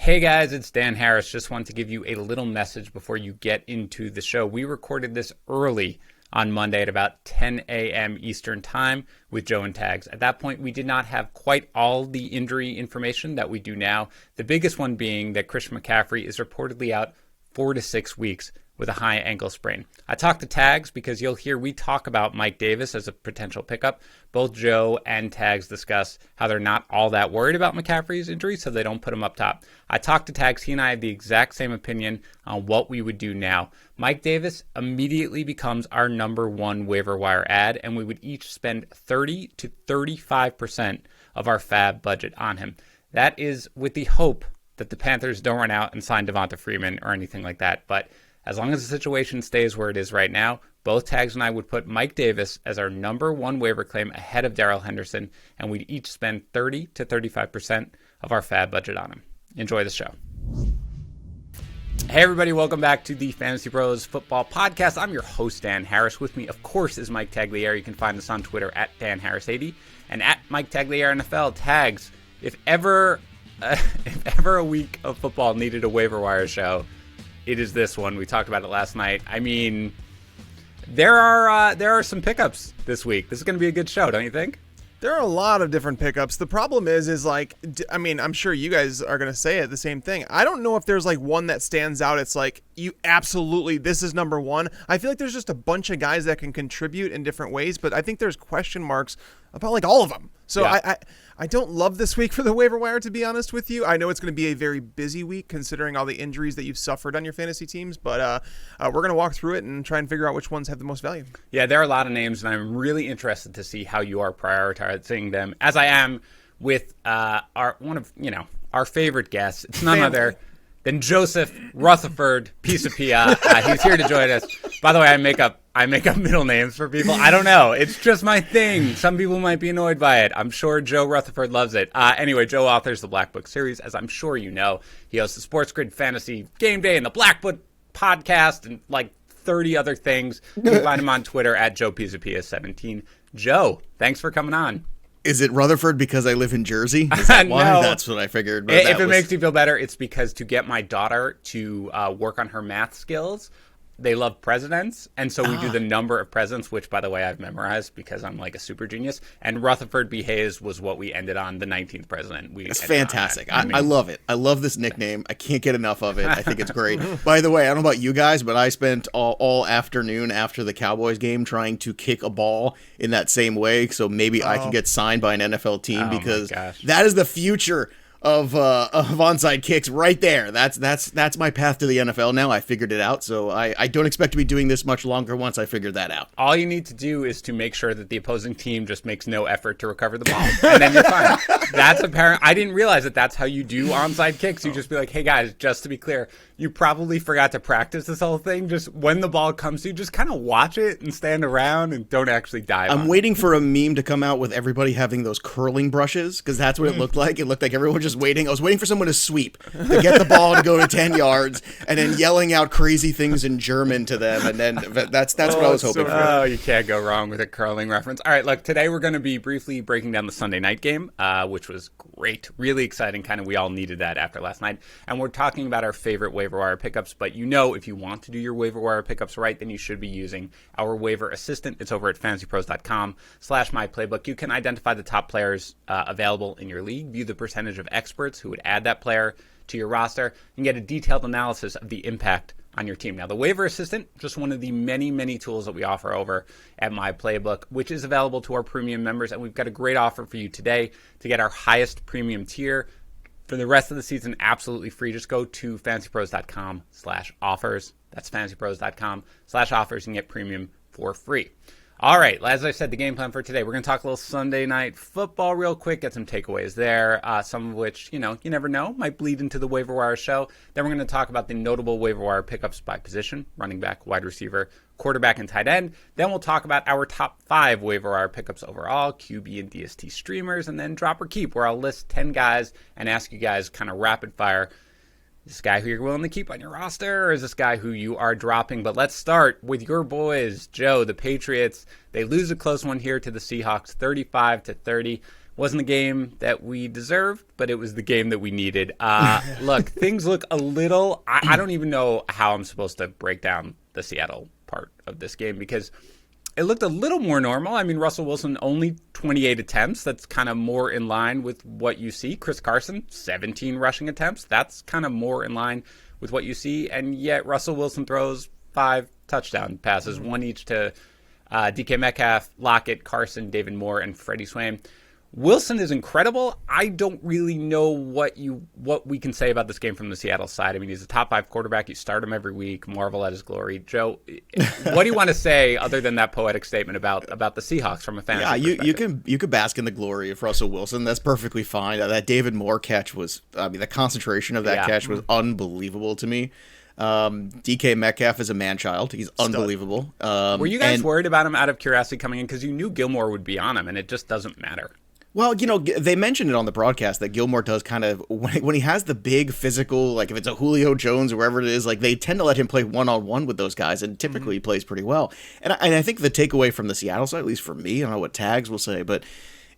Hey guys, it's Dan Harris. Just want to give you a little message before you get into the show. We recorded this early on Monday at about 10 a.m. Eastern Time with Joe and Tags. At that point, we did not have quite all the injury information that we do now. The biggest one being that Christian McCaffrey is reportedly out 4 to 6 weeks with a high ankle sprain. I talked to Tags because you'll hear we talk about Mike Davis as a potential pickup. Both Joe and Tags discuss how they're not all that worried about McCaffrey's injury, so they don't put him up top. I talked to Tags. He and I had the exact same opinion on what we would do now. Mike Davis immediately becomes our number one waiver wire ad, and we would each spend 30 to 35% of our fab budget on him. That is with the hope that the Panthers don't run out and sign Davonte Freeman or anything like that. But as long as the situation stays where it is right now, both Tags and I would put Mike Davis as our number one waiver claim ahead of Darrell Henderson, and we'd each spend 30 to 35% of our fab budget on him. Enjoy the show. Hey everybody, welcome back to the Fantasy Pros Football Podcast. I'm your host, Dan Harris. With me, of course, is Mike Tagliere. You can find us on Twitter at DanHarris80 and at Mike Tagliere NFL. Tags, if ever a week of football needed a waiver wire show, it is this one. We talked about it last night. I mean, there are some pickups this week. This is going to be a good show, don't you think? There are a lot of different pickups. The problem is like, I mean, I'm sure you guys are going to say it the same thing. I don't know if there's like one that stands out. It's like, you absolutely, this is number one. I feel like there's just a bunch of guys that can contribute in different ways, but I think there's question marks about like all of them. So yeah. I don't love this week for the waiver wire, to be honest with you. I know it's going to be a very busy week considering all the injuries that you've suffered on your fantasy teams, but we're going to walk through it and try and figure out which ones have the most value. Yeah, there are a lot of names, and I'm really interested to see how you are prioritizing them, as I am with our favorite guest. It's none other than Joseph Rutherford Pisapia. He's here to join us. By the way, I make up middle names for people. I don't know. It's just my thing. Some people might be annoyed by it. I'm sure Joe Rutherford loves it. Anyway, Joe authors the Black Book series, as I'm sure you know. He hosts the Sports Grid Fantasy Game Day and the Black Book podcast and like 30 other things. You can find him on Twitter at Joe Pisapia17. Joe, thanks for coming on. Is it Rutherford because I live in Jersey? Is that why? No. That's what I figured. But if it makes you feel better, it's because to get my daughter to work on her math skills, they love presidents, and so we do the number of presidents, which, by the way, I've memorized because I'm like a super genius. And Rutherford B. Hayes was what we ended on, the 19th president. It's fantastic. I love it. I love this nickname. I can't get enough of it. I think it's great. By the way, I don't know about you guys, but I spent all afternoon after the Cowboys game trying to kick a ball in that same way, so maybe I can get signed by an NFL team because that is the future of onside kicks right there. That's my path to the NFL now. I figured it out, so I don't expect to be doing this much longer once I figured that out. All you need to do is to make sure that the opposing team just makes no effort to recover the ball, and then you're fine. That's apparent. I didn't realize that that's how you do onside kicks. You just be like, hey guys, just to be clear, you probably forgot to practice this whole thing. Just when the ball comes to you, just kind of watch it and stand around and don't actually dive. I'm waiting for a meme to come out with everybody having those curling brushes, because that's what it looked like. It looked like everyone just waiting. I was waiting for someone to sweep, to get the ball to go to 10 yards, and then yelling out crazy things in German to them, and then that's what I was hoping for. Oh, you can't go wrong with a curling reference. All right, look, today we're going to be briefly breaking down the Sunday night game, which was great. Really exciting, kind of we all needed that after last night. And we're talking about our favorite waiver wire pickups, but you know if you want to do your waiver wire pickups right, then you should be using our waiver assistant. It's over at fantasypros.com/myplaybook. You can identify the top players available in your league, view the percentage of experts who would add that player to your roster, and get a detailed analysis of the impact on your team. Now, the waiver assistant, just one of the many tools that we offer over at My Playbook, which is available to our premium members. And we've got a great offer for you today to get our highest premium tier for the rest of the season, absolutely free. Just go to fantasypros.com/offers. That's fantasypros.com/offers and get premium for free. All right, as I said, the game plan for today, we're going to talk a little Sunday night football real quick, get some takeaways there, some of which, you never know, might bleed into the waiver wire show. Then we're going to talk about the notable waiver wire pickups by position, running back, wide receiver, quarterback, and tight end. Then we'll talk about our top 5 waiver wire pickups overall, QB and DST streamers, and then drop or keep, where I'll list 10 guys and ask you guys kind of rapid fire, this guy who you're willing to keep on your roster, or is this guy who you are dropping? But let's start with your boys, Joe, the Patriots. They lose a close one here to the Seahawks, 35-30. Wasn't a game that we deserved, but it was the game that we needed. Look, things look a little... I don't even know how I'm supposed to break down the Seattle part of this game because it looked a little more normal. I mean, Russell Wilson, only 28 attempts. That's kind of more in line with what you see. Chris Carson, 17 rushing attempts. That's kind of more in line with what you see. And yet Russell Wilson throws 5 touchdown passes, one each to DK Metcalf, Lockett, Carson, David Moore, and Freddie Swain. Wilson is incredible. I don't really know what we can say about this game from the Seattle side. I mean, he's a top 5 quarterback. You start him every week, marvel at his glory. Joe, what do you want to say other than that poetic statement about the Seahawks from a fantasy perspective? you could bask in the glory of Russell Wilson. That's perfectly fine. That David Moore catch was, the concentration of that catch was unbelievable to me. DK Metcalf is a man-child. He's unbelievable. Were you guys worried about him out of curiosity coming in? Because you knew Gilmore would be on him, and it just doesn't matter. Well, they mentioned it on the broadcast that Gilmore does kind of, when he has the big physical, like if it's a Julio Jones or wherever it is, like they tend to let him play one-on-one with those guys, and typically he plays pretty well. And I think the takeaway from the Seattle side, at least for me, I don't know what Tags will say, but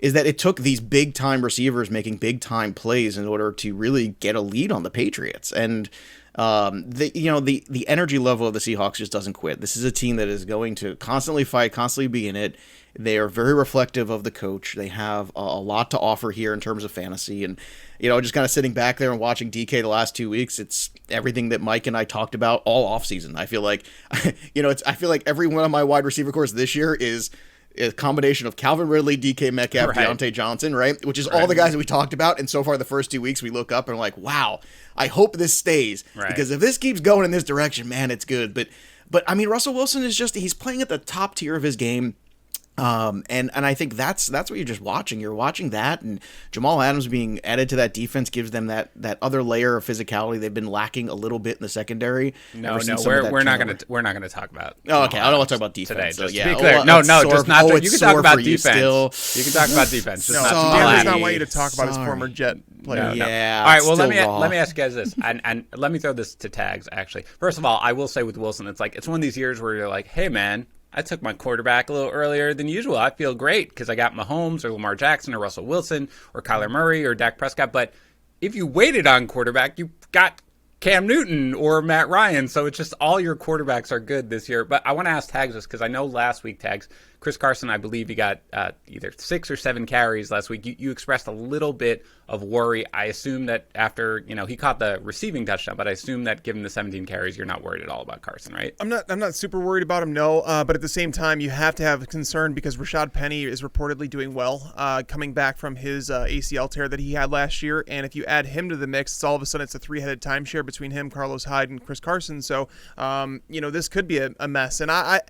is that it took these big-time receivers making big-time plays in order to really get a lead on the Patriots. And the energy level of the Seahawks just doesn't quit. This is a team that is going to constantly fight, constantly be in it. They are very reflective of the coach. They have a lot to offer here in terms of fantasy. And, just kind of sitting back there and watching DK the last 2 weeks, it's everything that Mike and I talked about all offseason. I feel like, I feel like every one of my wide receiver cores this year is a combination of Calvin Ridley, DK Metcalf, right. Deontay Johnson, right? Which is all the guys that we talked about. And so far, the first 2 weeks, we look up and we're like, wow, I hope this stays. Right. Because if this keeps going in this direction, man, it's good. But I mean, Russell Wilson is he's playing at the top tier of his game. And I think that's what you're just watching. You're watching that, and Jamal Adams being added to that defense gives them that other layer of physicality they've been lacking a little bit in the secondary. No, we're not gonna talk about. Oh, okay, I don't want to talk about defense. Today, so, yeah, to be clear. Just not. You can talk about defense. You can talk about defense. No, Dan does not want you to talk about his former Jet player. No. Yeah. All right. Well, let me ask you guys this, and let me throw this to Tags. Actually, first of all, I will say with Wilson, it's one of these years where you're like, hey man, I took my quarterback a little earlier than usual. I feel great because I got Mahomes or Lamar Jackson or Russell Wilson or Kyler Murray or Dak Prescott. But if you waited on quarterback, you got Cam Newton or Matt Ryan. So it's just all your quarterbacks are good this year. But I want to ask Tags this because I know last week, Tags, Chris Carson, I believe he got either 6 or 7 carries last week. You expressed a little bit of worry. I assume that after, he caught the receiving touchdown, but I assume that given the 17 carries, you're not worried at all about Carson, right? I'm not super worried about him, no. But at the same time, you have to have concern because Rashad Penny is reportedly doing well, coming back from his ACL tear that he had last year. And if you add him to the mix, all of a sudden it's a 3-headed timeshare between him, Carlos Hyde, and Chris Carson. So, this could be a mess. And I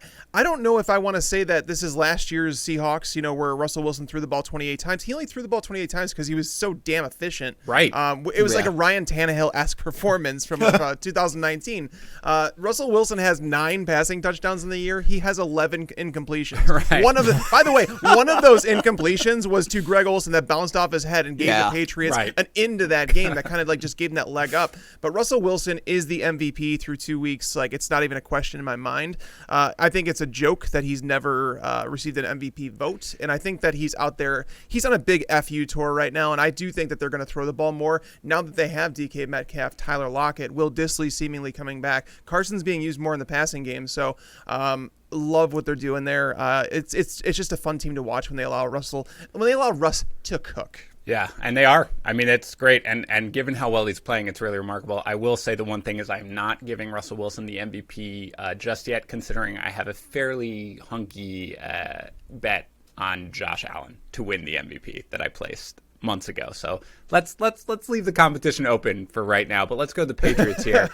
don't know if I want to say that this is last year's Seahawks, where Russell Wilson threw the ball 28 times. He only threw the ball 28 times because he was so damn efficient. Right. It was like a Ryan Tannehill-esque performance from 2019. Russell Wilson has 9 passing touchdowns in the year. He has 11 incompletions. Right. By the way, one of those incompletions was to Greg Olsen that bounced off his head and gave the Patriots an end to that game that kind of just gave him that leg up. But Russell Wilson is the MVP through 2 weeks. It's not even a question in my mind. I think it's a joke that he's never received an MVP vote, and I think that he's out there. He's on a big FU tour right now, and I do think that they're going to throw the ball more now that they have DK Metcalf, Tyler Lockett, Will Dissly seemingly coming back. Carson's being used more in the passing game, so love what they're doing there. It's just a fun team to watch when they allow Russ to cook. Yeah, and they are. I mean, it's great. And given how well he's playing, it's really remarkable. I will say the one thing is I'm not giving Russell Wilson the MVP just yet, considering I have a fairly hunky bet on Josh Allen to win the MVP that I placed months ago. So let's leave the competition open for right now, but let's go to the Patriots here.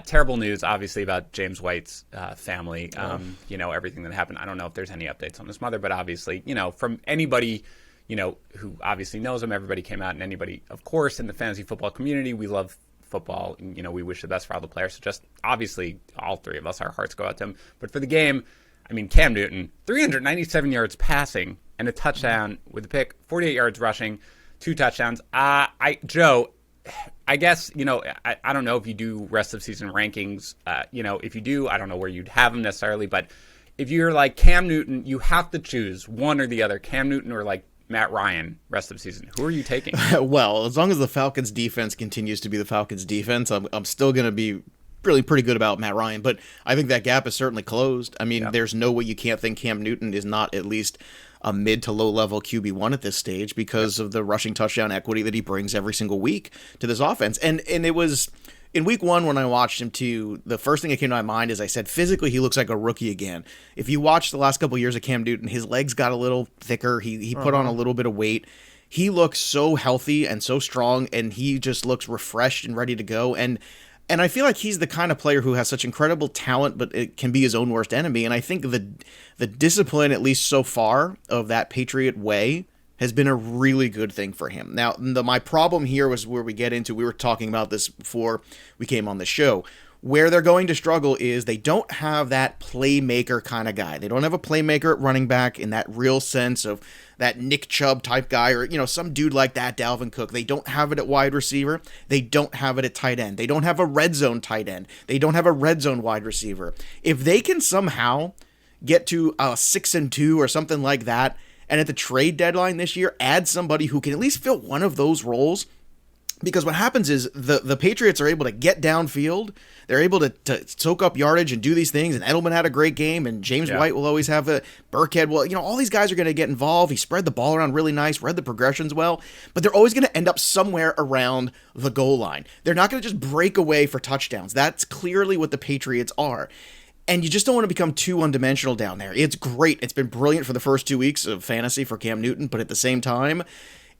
Terrible news, obviously, about James White's family. Everything that happened. I don't know if there's any updates on his mother, but obviously, from anybody who obviously knows him, everybody came out, and anybody, of course, in the fantasy football community, we love football, and, we wish the best for all the players. So just obviously, all 3 of us, our hearts go out to him. But for the game, I mean, Cam Newton, 397 yards passing and a touchdown with a pick, 48 yards rushing, 2 touchdowns. Joe, I guess, I don't know if you do rest of season rankings. If you do, I don't know where you'd have them necessarily, but if you're like Cam Newton, you have to choose one or the other, Cam Newton or Matt Ryan rest of the season? Who are you taking? Well, as long as the Falcons defense continues to be the Falcons defense, I'm still going to be really pretty good about Matt Ryan, but I think that gap is certainly closed. I mean, there's no way you can't think Cam Newton is not at least a mid to low level QB1 at this stage because of the rushing touchdown equity that he brings every single week to this offense. And it was in week 1 when I watched him too, the first thing that came to my mind is I said, physically, he looks like a rookie again. If you watch the last couple of years of Cam Newton, his legs got a little thicker. He put on a little bit of weight. He looks so healthy and so strong, and he just looks refreshed and ready to go. And I feel like he's the kind of player who has such incredible talent, but it can be his own worst enemy. And I think the discipline, at least so far, of that Patriot way has been a really good thing for him. Now, my problem here was where we were talking about this before we came on the show. Where they're going to struggle is they don't have that playmaker kind of guy. They don't have a playmaker at running back in that real sense of that Nick Chubb type guy or, some dude like that, Dalvin Cook. They don't have it at wide receiver. They don't have it at tight end. They don't have a red zone tight end. They don't have a red zone wide receiver. If they can somehow get to a 6-2 or something like that, and at the trade deadline this year, add somebody who can at least fill one of those roles. Because what happens is the Patriots are able to get downfield. They're able to soak up yardage and do these things. And Edelman had a great game. And James White will always have a Burkhead. Well, all these guys are going to get involved. He spread the ball around really nice, read the progressions well. But they're always going to end up somewhere around the goal line. They're not going to just break away for touchdowns. That's clearly what the Patriots are. And you just don't want to become too one-dimensional down there. It's great. It's been brilliant for the first 2 weeks of fantasy for Cam Newton. But at the same time,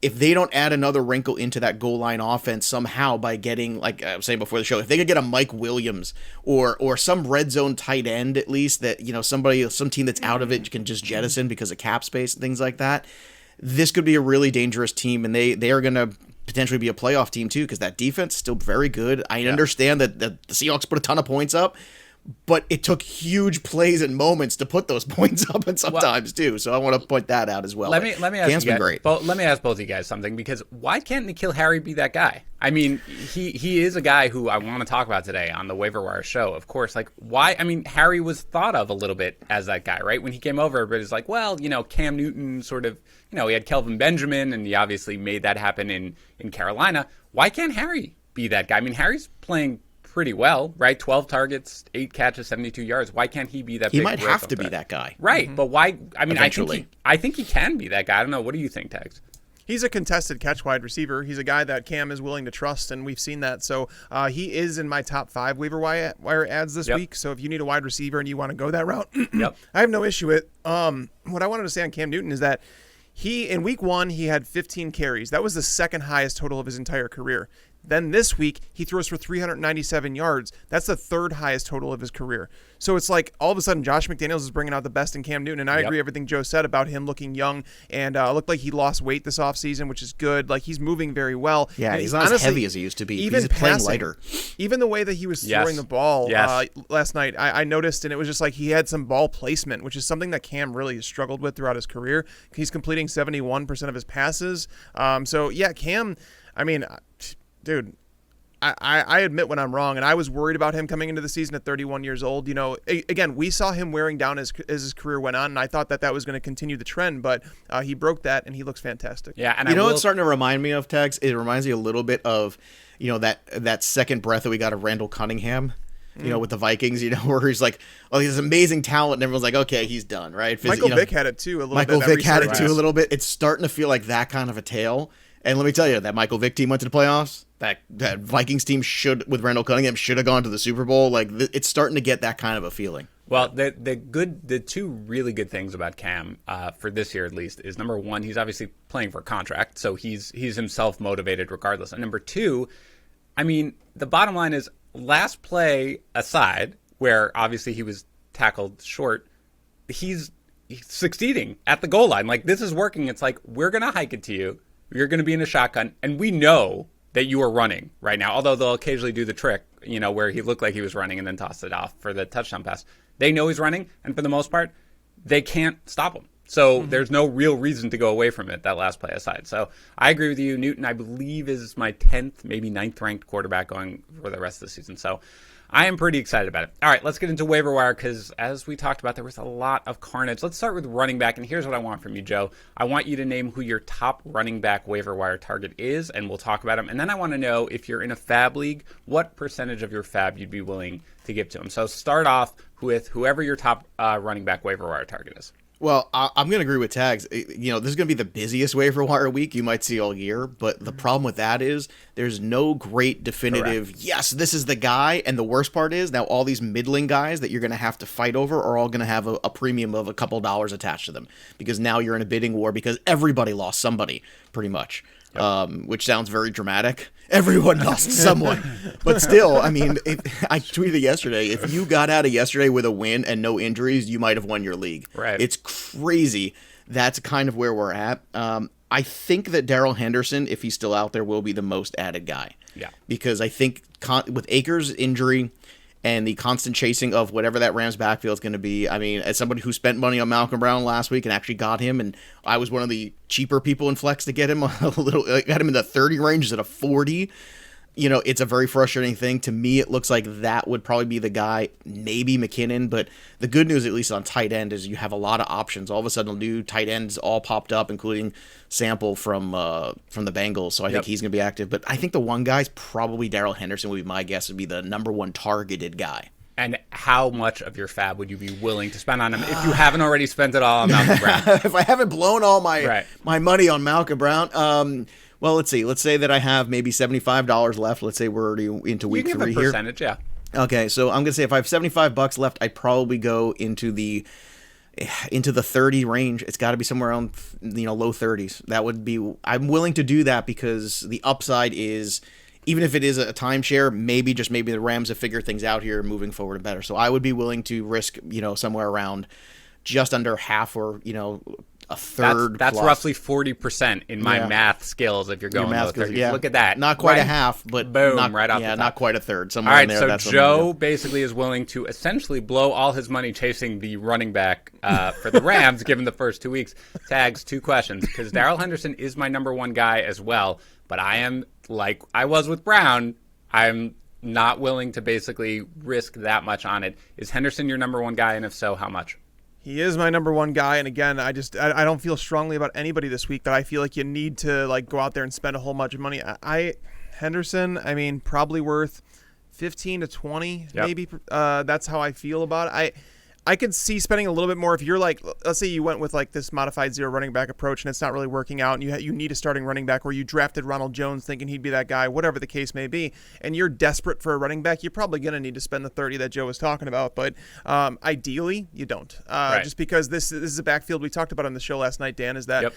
if they don't add another wrinkle into that goal line offense somehow by getting, like I was saying before the show, if they could get a Mike Williams or some red zone tight end at least that, some team that's out of it can just jettison because of cap space and things like that, this could be a really dangerous team, and they are going to potentially be a playoff team too because that defense is still very good. I understand that the Seahawks put a ton of points up, but it took huge plays and moments to put those points up, and sometimes too. So I want to point that out as well. Let me ask Cam's you been guys, great. let me ask both of you guys something, because why can't Nikhil Harry be that guy? I mean, he is a guy who I want to talk about today on the Waiver Wire show. Of course, why? I mean, Harry was thought of a little bit as that guy, right? When he came over, everybody's like, well, Cam Newton sort of, he had Kelvin Benjamin, and he obviously made that happen in Carolina. Why can't Harry be that guy? I mean, Harry's playing pretty well, right? 12 targets, 8 catches, 72 yards. Why can't he be that? He might have to be that guy, right? But why? I mean, eventually. I think he can be that guy. I don't know. What do you think, Tags? He's a contested catch wide receiver. He's a guy that Cam is willing to trust, and we've seen that. So he is in my top 5 waiver wire ads this week. So if you need a wide receiver and you want to go that route, I have no issue with. What I wanted to say on Cam Newton is that in week 1, he had 15 carries. That was the second highest total of his entire career. Then this week, he throws for 397 yards. That's the third highest total of his career. So it's like all of a sudden Josh McDaniels is bringing out the best in Cam Newton. And I agree everything Joe said about him looking young. And it looked like he lost weight this offseason, which is good. Like, he's moving very well. Yeah, and he's not as heavy as he used to be. Even he's playing lighter. Even the way that he was throwing the ball last night, I noticed, and it was just like he had some ball placement, which is something that Cam really has struggled with throughout his career. He's completing 71% of his passes. Cam, I mean, dude, I admit when I'm wrong, and I was worried about him coming into the season at 31 years old. Again, we saw him wearing down as his career went on, and I thought that was going to continue the trend, but he broke that, and he looks fantastic. Yeah, and what's starting to remind me of, Tags? It reminds me a little bit of, that second breath that we got of Randall Cunningham. With the Vikings, where he's like, oh, he's amazing talent, and everyone's like, okay, he's done, right? Michael Vick had it too a little bit. Michael Vick had it too a little bit. It's starting to feel like that kind of a tale. And let me tell you, that Michael Vick team went to the playoffs. That Vikings team with Randall Cunningham should have gone to the Super Bowl. Like, it's starting to get that kind of a feeling. Well, the two really good things about Cam for this year at least is, number one, he's obviously playing for a contract, so he's himself motivated regardless. And number two, I mean, the bottom line is, last play aside, where obviously he was tackled short, he's succeeding at the goal line. Like, this is working. It's like, we're going to hike it to you. You're going to be in a shotgun, and we know that you are running right now, although they'll occasionally do the trick, where he looked like he was running and then tossed it off for the touchdown pass. They know he's running, and for the most part, they can't stop him. So there's no real reason to go away from it, that last play aside. So I agree with you. Newton, I believe, is my 10th, maybe 9th ranked quarterback going for the rest of the season. So I am pretty excited about it. All right, let's get into waiver wire because, as we talked about, there was a lot of carnage. Let's start with running back, and here's what I want from you, Joe. I want you to name who your top running back waiver wire target is, and we'll talk about him. And then I want to know, if you're in a fab league, what percentage of your fab you'd be willing to give to him. So start off with whoever your top running back waiver wire target is. Well, I'm going to agree with Tags. This is going to be the busiest waiver wire week you might see all year, but the problem with that is there's no great definitive, yes, this is the guy, and the worst part is now all these middling guys that you're going to have to fight over are all going to have a premium of a couple dollars attached to them, because now you're in a bidding war because everybody lost somebody, pretty much. Which sounds very dramatic. Everyone lost someone. But still, I mean, I tweeted yesterday, if you got out of yesterday with a win and no injuries, you might have won your league. Right. It's crazy. That's kind of where we're at. I think that Darrell Henderson, if he's still out there, will be the most added guy. Yeah. Because I think with Akers' injury and the constant chasing of whatever that Rams backfield is going to be. I mean, as somebody who spent money on Malcolm Brown last week and actually got him, and I was one of the cheaper people in Flex to get him got him in the 30 range instead of 40. It's a very frustrating thing. To me, it looks like that would probably be the guy, maybe McKinnon. But the good news, at least on tight end, is you have a lot of options. All of a sudden, new tight ends all popped up, including Sample from the Bengals. So I think he's going to be active. But I think the one guy's probably Darrell Henderson would be my guess, would be the number one targeted guy. And how much of your fab would you be willing to spend on him if you haven't already spent it all on Malcolm Brown? If I haven't blown all my money on Malcolm Brown, well, let's see. Let's say that I have maybe $75 left. Let's say we're already into week 3 here. You give a percentage, yeah. Okay, so I'm gonna say if I have $75 left, I'd probably go into the 30 range. It's got to be somewhere around low 30s. That would be. I'm willing to do that because the upside is, even if it is a timeshare, maybe the Rams have figured things out here moving forward better. So I would be willing to risk somewhere around just under half or a third. That's plus. Roughly 40% in my math skills. If you're going low 30s, look at that. Not quite a half, but boom, not, right off the top. Not quite a third. Somewhere all right, in there. So Joe basically is willing to essentially blow all his money chasing the running back for the Rams, given the first 2 weeks. Tags, 2 questions, because Darrell Henderson is my number one guy as well, but I am, like I was with Brown, I'm not willing to basically risk that much on it. Is Henderson your number one guy, and if so, how much? He is my number one guy, and again, I don't feel strongly about anybody this week that I feel like you need to go out there and spend a whole bunch of money. Henderson, I mean, probably worth 15 to 20, maybe. That's how I feel about it. I could see spending a little bit more if you're let's say you went with this modified zero running back approach and it's not really working out, and you need a starting running back, or you drafted Ronald Jones thinking he'd be that guy, whatever the case may be, and you're desperate for a running back, you're probably going to need to spend the 30 that Joe was talking about. But ideally, you don't. Just because this is a backfield we talked about on the show last night, Dan, is that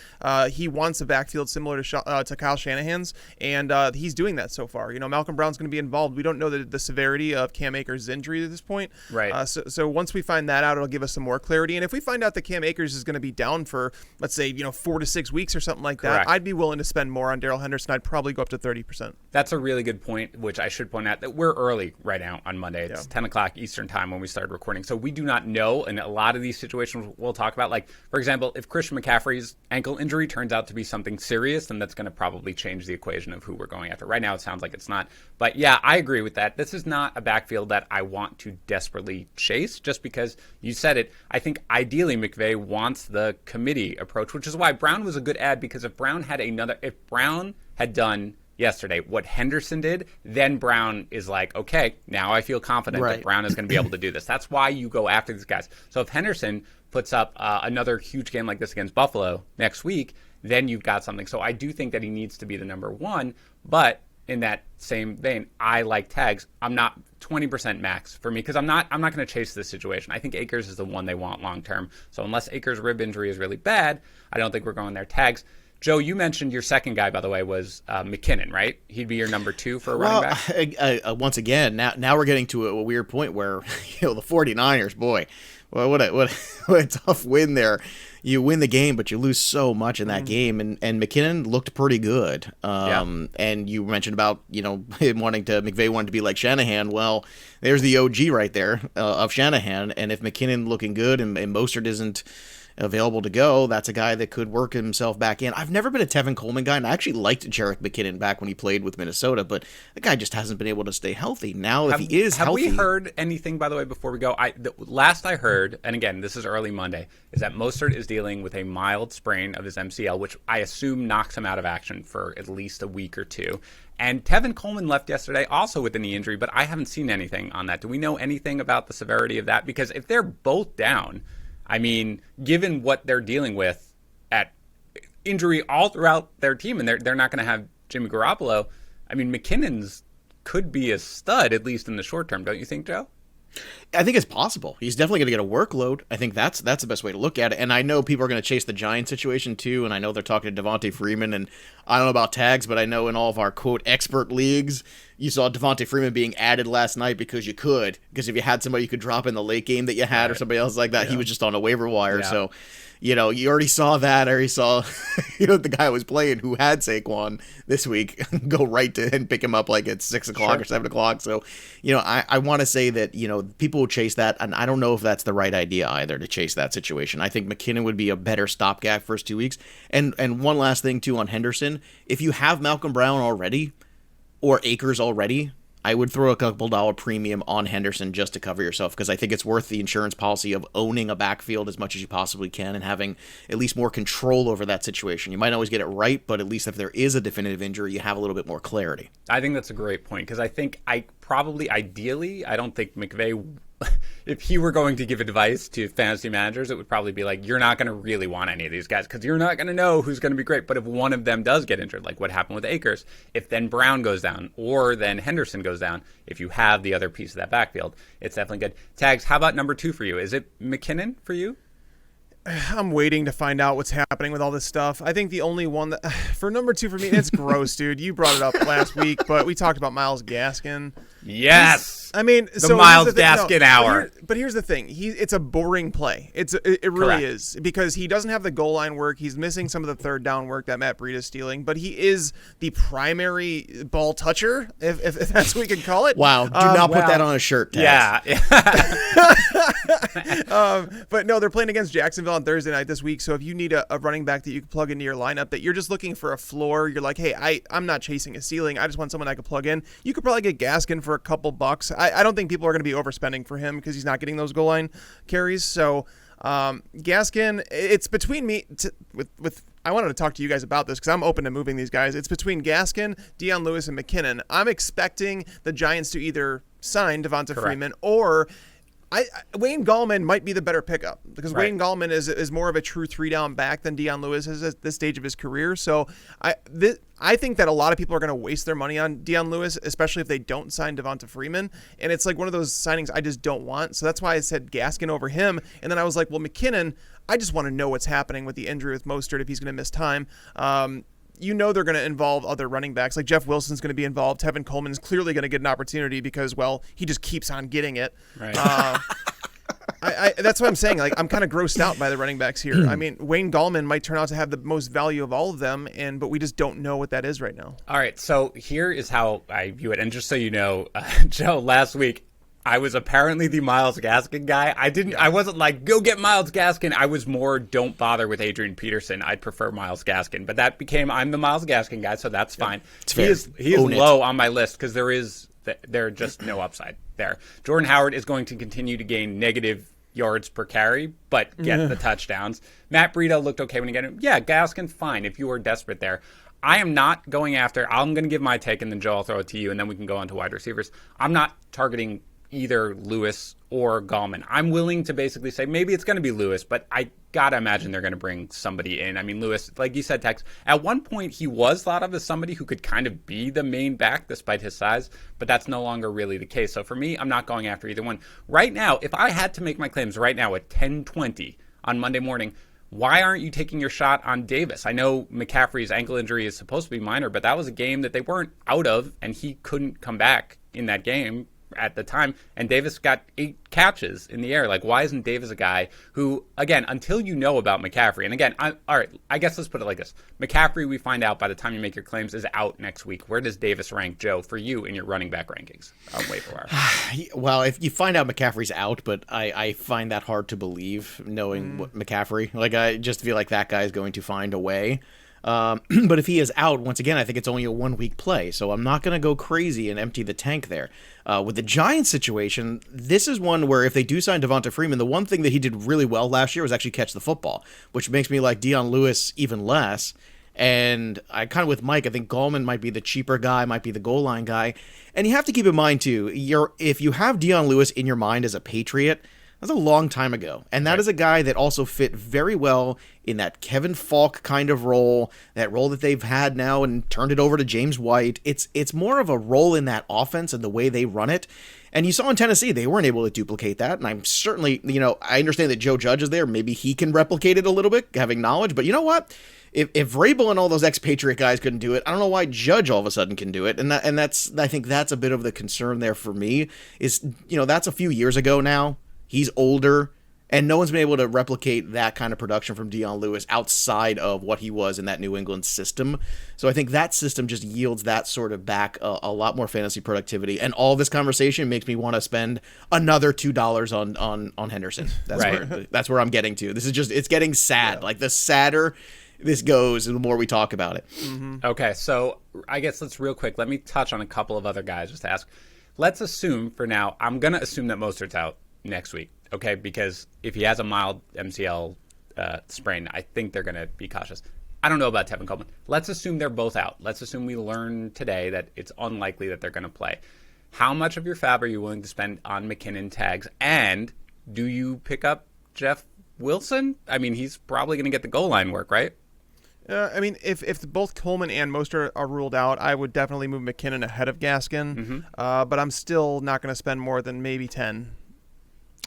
he wants a backfield similar to Kyle Shanahan's, and he's doing that so far. Malcolm Brown's going to be involved. We don't know the severity of Cam Akers' injury at this point. Right. So once we find that out, it'll give us some more clarity. And if we find out that Cam Akers is going to be down for, let's say, 4 to 6 weeks or something like that, I'd be willing to spend more on Darrell Henderson. I'd probably go up to 30%. That's a really good point, which I should point out that we're early right now on Monday. It's 10 o'clock Eastern time when we started recording. So we do not know. And a lot of these situations we'll talk about, for example, if Christian McCaffrey's ankle injury turns out to be something serious, then that's going to probably change the equation of who we're going after. Right now, it sounds like it's not. But yeah, I agree with that. This is not a backfield that I want to desperately chase, just because you said it. I think ideally McVay wants the committee approach, which is why Brown was a good ad, because if Brown had done yesterday what Henderson did, then Brown is like, okay, now I feel confident that Brown is going to be able to do this. That's why you go after these guys. So if Henderson puts up another huge game like this against Buffalo next week, then you've got something. So I do think that he needs to be the number one, but in that same vein, I like Tags. I'm not 20% max for me, because I'm not going to chase this situation. I think Akers is the one they want long term. So unless Akers' rib injury is really bad, I don't think we're going there. Tags. Joe, you mentioned your second guy, by the way, was McKinnon, right? He'd be your number 2 for a running back. Once again, now we're getting to a weird point where the 49ers, boy, well, what a tough win there. You win the game, but you lose so much in that game. And McKinnon looked pretty good. And you mentioned about, him McVay wanted to be like Shanahan. Well, there's the OG right there of Shanahan. And if McKinnon looking good and Mostert isn't available to go, that's a guy that could work himself back in. I've never been a Tevin Coleman guy, and I actually liked Jerick McKinnon back when he played with Minnesota, but the guy just hasn't been able to stay healthy. Now, if he is healthy... Have we heard anything, by the way, before we go? The last I heard, and again, this is early Monday, is that Mostert is dealing with a mild sprain of his MCL, which I assume knocks him out of action for at least a week or two. And Tevin Coleman left yesterday also with a knee injury, but I haven't seen anything on that. Do we know anything about the severity of that? Because if they're both down, I mean, given what they're dealing with at injury all throughout their team, and they're not going to have Jimmy Garoppolo, I mean, McKinnon's could be a stud, at least in the short term, don't you think, Joe? I think it's possible. He's definitely going to get a workload. I think that's the best way to look at it. And I know people are going to chase the Giants situation too, and I know they're talking to Davonte Freeman, and I don't know about tags, but I know in all of our, quote, expert leagues, you saw Davonte Freeman being added last night because you could. Because if you had somebody you could drop in the late game that you had or somebody else like that, he was just on a waiver wire. So, you already saw that. I already saw, the guy was playing who had Saquon this week go right to and pick him up like at 6 o'clock or 7 o'clock. So, I want to say that, people will chase that. And I don't know if that's the right idea either to chase that situation. I think McKinnon would be a better stopgap first 2 weeks. And one last thing too on Henderson, if you have Malcolm Brown already or Akers already, I would throw a couple dollar premium on Henderson just to cover yourself, because I think it's worth the insurance policy of owning a backfield as much as you possibly can and having at least more control over that situation. You might not always get it right, but at least if there is a definitive injury, you have a little bit more clarity. I think that's a great point, because I think ideally, I don't think McVay, if he were going to give advice to fantasy managers, it would probably be like, you're not going to really want any of these guys because you're not going to know who's going to be great. But if one of them does get injured, like what happened with Akers, if then Brown goes down or then Henderson goes down, if you have the other piece of that backfield, it's definitely good. Tags, how about number 2 for you? Is it McKinnon for you? I'm waiting to find out what's happening with all this stuff. I think the only one that for number 2 for me, it's gross, dude. You brought it up last week, but we talked about Myles Gaskin. Yes. I mean, the Myles Gaskin hour. But here's the thing. It's a boring play. It really is, because he doesn't have the goal line work. He's missing some of the third down work that Matt Breida is stealing, but he is the primary ball toucher, if that's what we can call it. Wow. Do not put that on a shirt, Tags. Yeah. But no, they're playing against Jacksonville on Thursday night this week. So if you need a running back that you can plug into your lineup, that you're just looking for a floor, you're like, hey, I'm not chasing a ceiling. I just want someone I could plug in. You could probably get Gaskin for a couple bucks. I don't think people are going to be overspending for him because he's not getting those goal line carries. So Gaskin, it's between me with I wanted to talk to you guys about this because I'm open to moving these guys. It's between Gaskin, Deion Lewis, and McKinnon. I'm expecting the Giants to either sign Davonte Freeman or Wayne Gallman might be the better pickup, because Wayne Gallman is more of a true 3-down back than Deion Lewis is at this stage of his career. So I think that a lot of people are going to waste their money on Deion Lewis, especially if they don't sign Davonte Freeman. And it's like one of those signings I just don't want. So that's why I said Gaskin over him. And then I was like, well, McKinnon, I just want to know what's happening with the injury with Mostert if he's going to miss time. They're going to involve other running backs. Like Jeff Wilson's going to be involved. Tevin Coleman is clearly going to get an opportunity because, well, he just keeps on getting it. Right. That's what I'm saying. Like, I'm kind of grossed out by the running backs here. I mean, Wayne Gallman might turn out to have the most value of all of them, but we just don't know what that is right now. All right, so here is how I view it. And just so you know, Joe, last week, I was apparently the Myles Gaskin guy. I wasn't like, go get Myles Gaskin. I was more, don't bother with Adrian Peterson. I'd prefer Myles Gaskin. But that became, I'm the Myles Gaskin guy, so that's fine. He is low on my list because there are just no upside there. Jordan Howard is going to continue to gain negative yards per carry, but get the touchdowns. Matt Breida looked okay when he got him. Yeah, Gaskin, fine if you were desperate there. I am not going after, I'm going to give my take, and then Joe, I'll throw it to you, and then we can go on to wide receivers. I'm not targeting either Lewis or Gallman. I'm willing to basically say maybe it's going to be Lewis, but I got to imagine they're going to bring somebody in. I mean, Lewis, like you said, Tex, at one point he was thought of as somebody who could kind of be the main back despite his size, but that's no longer really the case. So for me, I'm not going after either one. Right now, if I had to make my claims right now at 10:20 on Monday morning, why aren't you taking your shot on Davis? I know McCaffrey's ankle injury is supposed to be minor, but that was a game that they weren't out of, and he couldn't come back in that game at the time, and Davis got 8 catches in the air. Like, why isn't Davis a guy who, again, until you know about McCaffrey, and again, all right, I guess let's put it like this. McCaffrey, we find out by the time you make your claims, is out next week. Where does Davis rank, Joe, for you in your running back rankings on waiver wire? Well, if you find out McCaffrey's out, but I find that hard to believe, knowing what McCaffrey. Like, I just feel like that guy is going to find a way. But if he is out, once again, I think it's only a 1-week play, so I'm not going to go crazy and empty the tank there. With the Giants situation, this is one where if they do sign Davonte Freeman, the one thing that he did really well last year was actually catch the football, which makes me like Dion Lewis even less. And I kind of with Mike, I think Gallman might be the cheaper guy, might be the goal line guy. And you have to keep in mind, too, if you have Dion Lewis in your mind as a Patriot, that's a long time ago. And that is a guy that also fit very well in that Kevin Falk kind of role, that role that they've had now and turned it over to James White. It's more of a role in that offense and the way they run it. And you saw in Tennessee, they weren't able to duplicate that. And I'm certainly, I understand that Joe Judge is there. Maybe he can replicate it a little bit, having knowledge. But you know what? If Vrabel and all those ex-Patriot guys couldn't do it, I don't know why Judge all of a sudden can do it. And I think that's a bit of the concern there for me is, that's a few years ago now. He's older, and no one's been able to replicate that kind of production from Dion Lewis outside of what he was in that New England system. So I think that system just yields that sort of back a lot more fantasy productivity. And all this conversation makes me want to spend another $2 on Henderson. That's where I'm getting to. This is just, it's getting sad. Yeah. Like, the sadder this goes, the more we talk about it. Mm-hmm. Okay, so I guess let me touch on a couple of other guys just to ask. Let's assume for now, I'm going to assume that Mostert's out next week, okay? Because if he has a mild MCL sprain, I think they're going to be cautious. I don't know about Tevin Coleman. Let's assume they're both out. Let's assume we learn today that it's unlikely that they're going to play. How much of your fab are you willing to spend on McKinnon tags? And do you pick up Jeff Wilson? I mean, he's probably going to get the goal line work, right? If both Coleman and Mostert are ruled out, I would definitely move McKinnon ahead of Gaskin. Mm-hmm. But I'm still not going to spend more than maybe 10.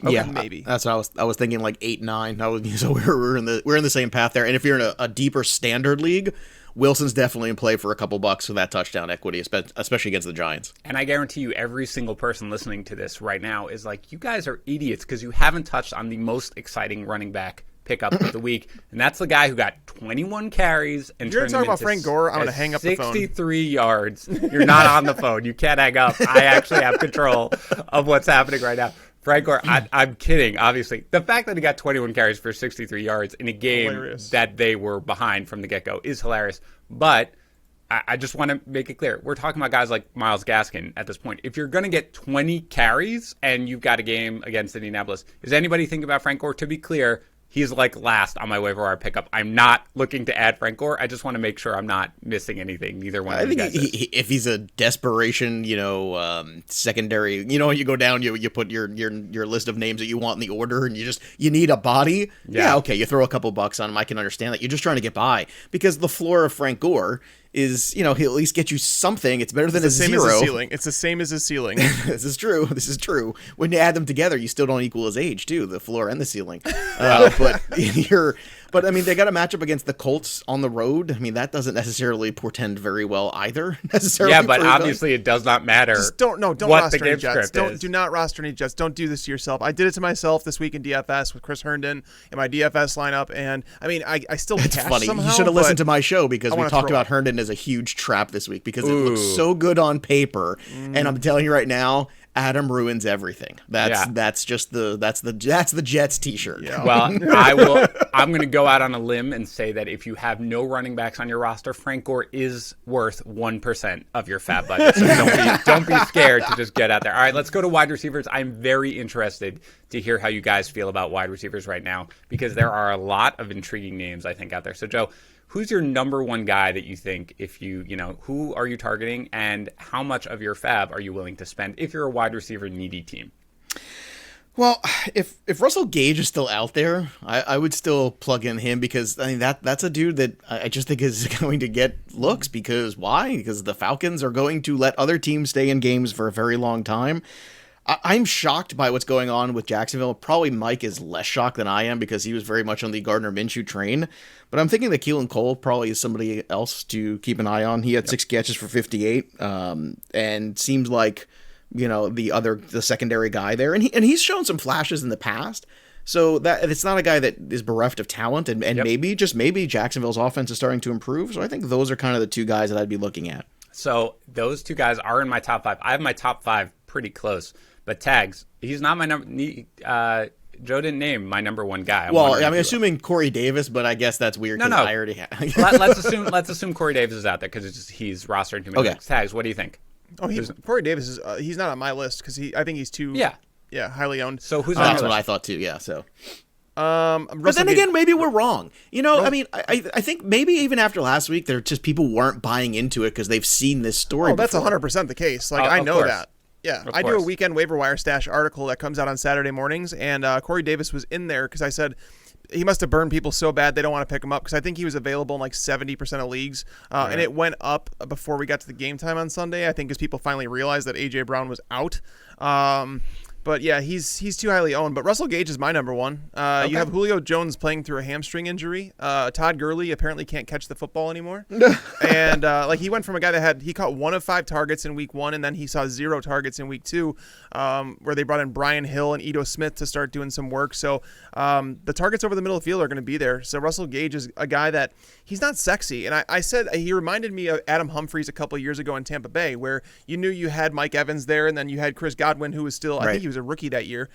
Okay, yeah, maybe that's what I was thinking, like 8, 9. So we're in the same path there. And if you're in a deeper standard league, Wilson's definitely in play for a couple bucks for that touchdown equity, especially against the Giants. And I guarantee you, every single person listening to this right now is like, you guys are idiots because you haven't touched on the most exciting running back pickup of the week, and that's the guy who got 21 carries and you're talking about Frank Gore. I'm going to hang up the phone. 63 yards. You're not on the phone. You can't hang up. I actually have control of what's happening right now. Frank Gore, I'm kidding, obviously. The fact that he got 21 carries for 63 yards in a game that they were behind from the get-go is hilarious. But I just want to make it clear. We're talking about guys like Myles Gaskin at this point. If you're going to get 20 carries and you've got a game against Indianapolis, is anybody thinking about Frank Gore? To be clear, he's like last on my waiver wire pickup. I'm not looking to add Frank Gore. I just want to make sure I'm not missing anything. Neither one of you guys. If he's a desperation, secondary, you go down, you put your list of names that you want in the order, and you need a body. Yeah, okay, you throw a couple bucks on him. I can understand that. You're just trying to get by because the floor of Frank Gore is, he'll at least get you something. It's better than a zero. It's the same as his ceiling. This is true. When you add them together, you still don't equal his age, too, the floor and the ceiling. But I mean, they got a matchup against the Colts on the road. I mean, that doesn't necessarily portend very well either. Yeah, but obviously it does not matter. Just don't roster any Jets. Do not roster any Jets. Don't do this to yourself. I did it to myself this week in DFS with Chris Herndon in my DFS lineup, and I mean, I still It's cash funny. somehow. You should have listened to my show because we talked about Herndon as a huge trap this week because it looks so good on paper, and I'm telling you right now, Adam ruins everything. That's the Jets t-shirt. Yeah. Well, I'm going to go out on a limb and say that if you have no running backs on your roster, Frank Gore is worth 1% of your fab budget. So don't be scared to just get out there. All right, let's go to wide receivers. I'm very interested to hear how you guys feel about wide receivers right now because there are a lot of intriguing names I think out there. So Joe, who's your number one guy that you think who are you targeting and how much of your fab are you willing to spend if you're a wide receiver needy team? Well, if Russell Gage is still out there, I would still plug in him because I mean that's a dude that I just think is going to get looks because why? Because the Falcons are going to let other teams stay in games for a very long time. I'm shocked by what's going on with Jacksonville. Probably Mike is less shocked than I am because he was very much on the Gardner Minshew train. But I'm thinking that Keelan Cole probably is somebody else to keep an eye on. He had 6 catches for 58 and seems like the secondary guy there, and he's shown some flashes in the past. So that it's not a guy that is bereft of talent, and maybe Jacksonville's offense is starting to improve. So I think those are kind of the two guys that I'd be looking at. So those two guys are in my top 5. I have my top 5 pretty close, but Tags, he's not my number. Joe didn't name my number 1 guy. I'm assuming Corey Davis, but I guess that's weird. No. I already have. let's assume Corey Davis is out there because he's rostered too many. Tags, what do you think? Oh, Corey Davis is he's not on my list because I think he's too highly owned. So who's that's what I thought too. Yeah. So. But then Gage. again, maybe we're wrong. I mean, I think maybe even after last week, people weren't buying into it because they've seen this story. Oh, that's 100% the case. Like I know course. that. Yeah, Of I do course. a weekend waiver wire stash article that comes out on Saturday mornings, and Corey Davis was in there because I said he must have burned people so bad they don't want to pick him up because I think he was available in like 70% of leagues, and it went up before we got to the game time on Sunday. I think because people finally realized that A.J. Brown was out. But yeah, he's too highly owned. But Russell Gage is my number 1. You have Julio Jones playing through a hamstring injury. Todd Gurley apparently can't catch the football anymore. And he went from a guy that he caught 1 of 5 targets in week 1, and then he saw 0 targets in week 2, where they brought in Brian Hill and Ito Smith to start doing some work. So the targets over the middle of the field are going to be there. So Russell Gage is a guy that he's not sexy. And I said he reminded me of Adam Humphries a couple of years ago in Tampa Bay, where you knew you had Mike Evans there, and then you had Chris Godwin, who was still, I think he was a rookie that year,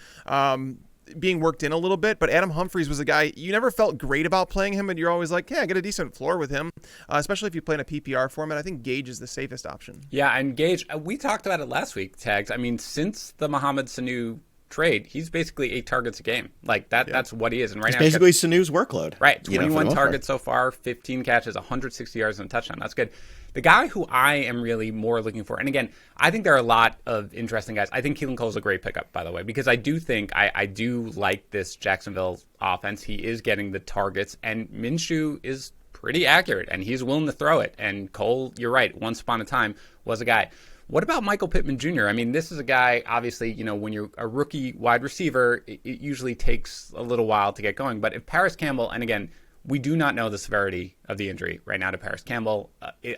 being worked in a little bit. But Adam Humphries was a guy you never felt great about playing him, and you're always like, I get a decent floor with him, especially if you play in a PPR format. I think Gage is the safest option. Yeah, and Gage, we talked about it last week, Tags. I mean, since the Mohamed Sanu trade, he's basically 8 targets a game. Like that's what he is. And right it's now, basically Sanu's workload. Right, 21 targets so far, 15 catches, 160 yards and a touchdown. That's good. The guy who I am really more looking for, and again, I think there are a lot of interesting guys. I think Keelan Cole's a great pickup, by the way, because I do think I do like this Jacksonville offense. He is getting the targets, and Minshew is pretty accurate, and he's willing to throw it. And Cole, you're right, once upon a time was a guy. What about Michael Pittman Jr.? I mean, this is a guy, obviously, when you're a rookie wide receiver, it usually takes a little while to get going. But if Paris Campbell, and again, we do not know the severity of the injury right now to Paris Campbell,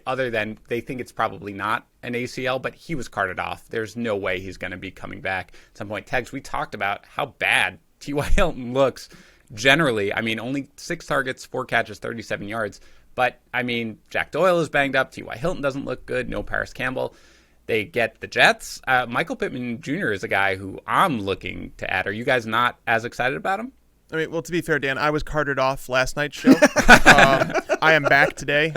other than they think it's probably not an ACL, but he was carted off. There's no way he's going to be coming back at some point. Tegs, we talked about how bad T.Y. Hilton looks generally. I mean, only 6 targets, 4 catches, 37 yards. But, I mean, Jack Doyle is banged up. T.Y. Hilton doesn't look good. No Paris Campbell. They get the Jets. Michael Pittman Jr. is a guy who I'm looking to add. Are you guys not as excited about him? I mean, well, to be fair, Dan, I was carted off last night's show. I am back today.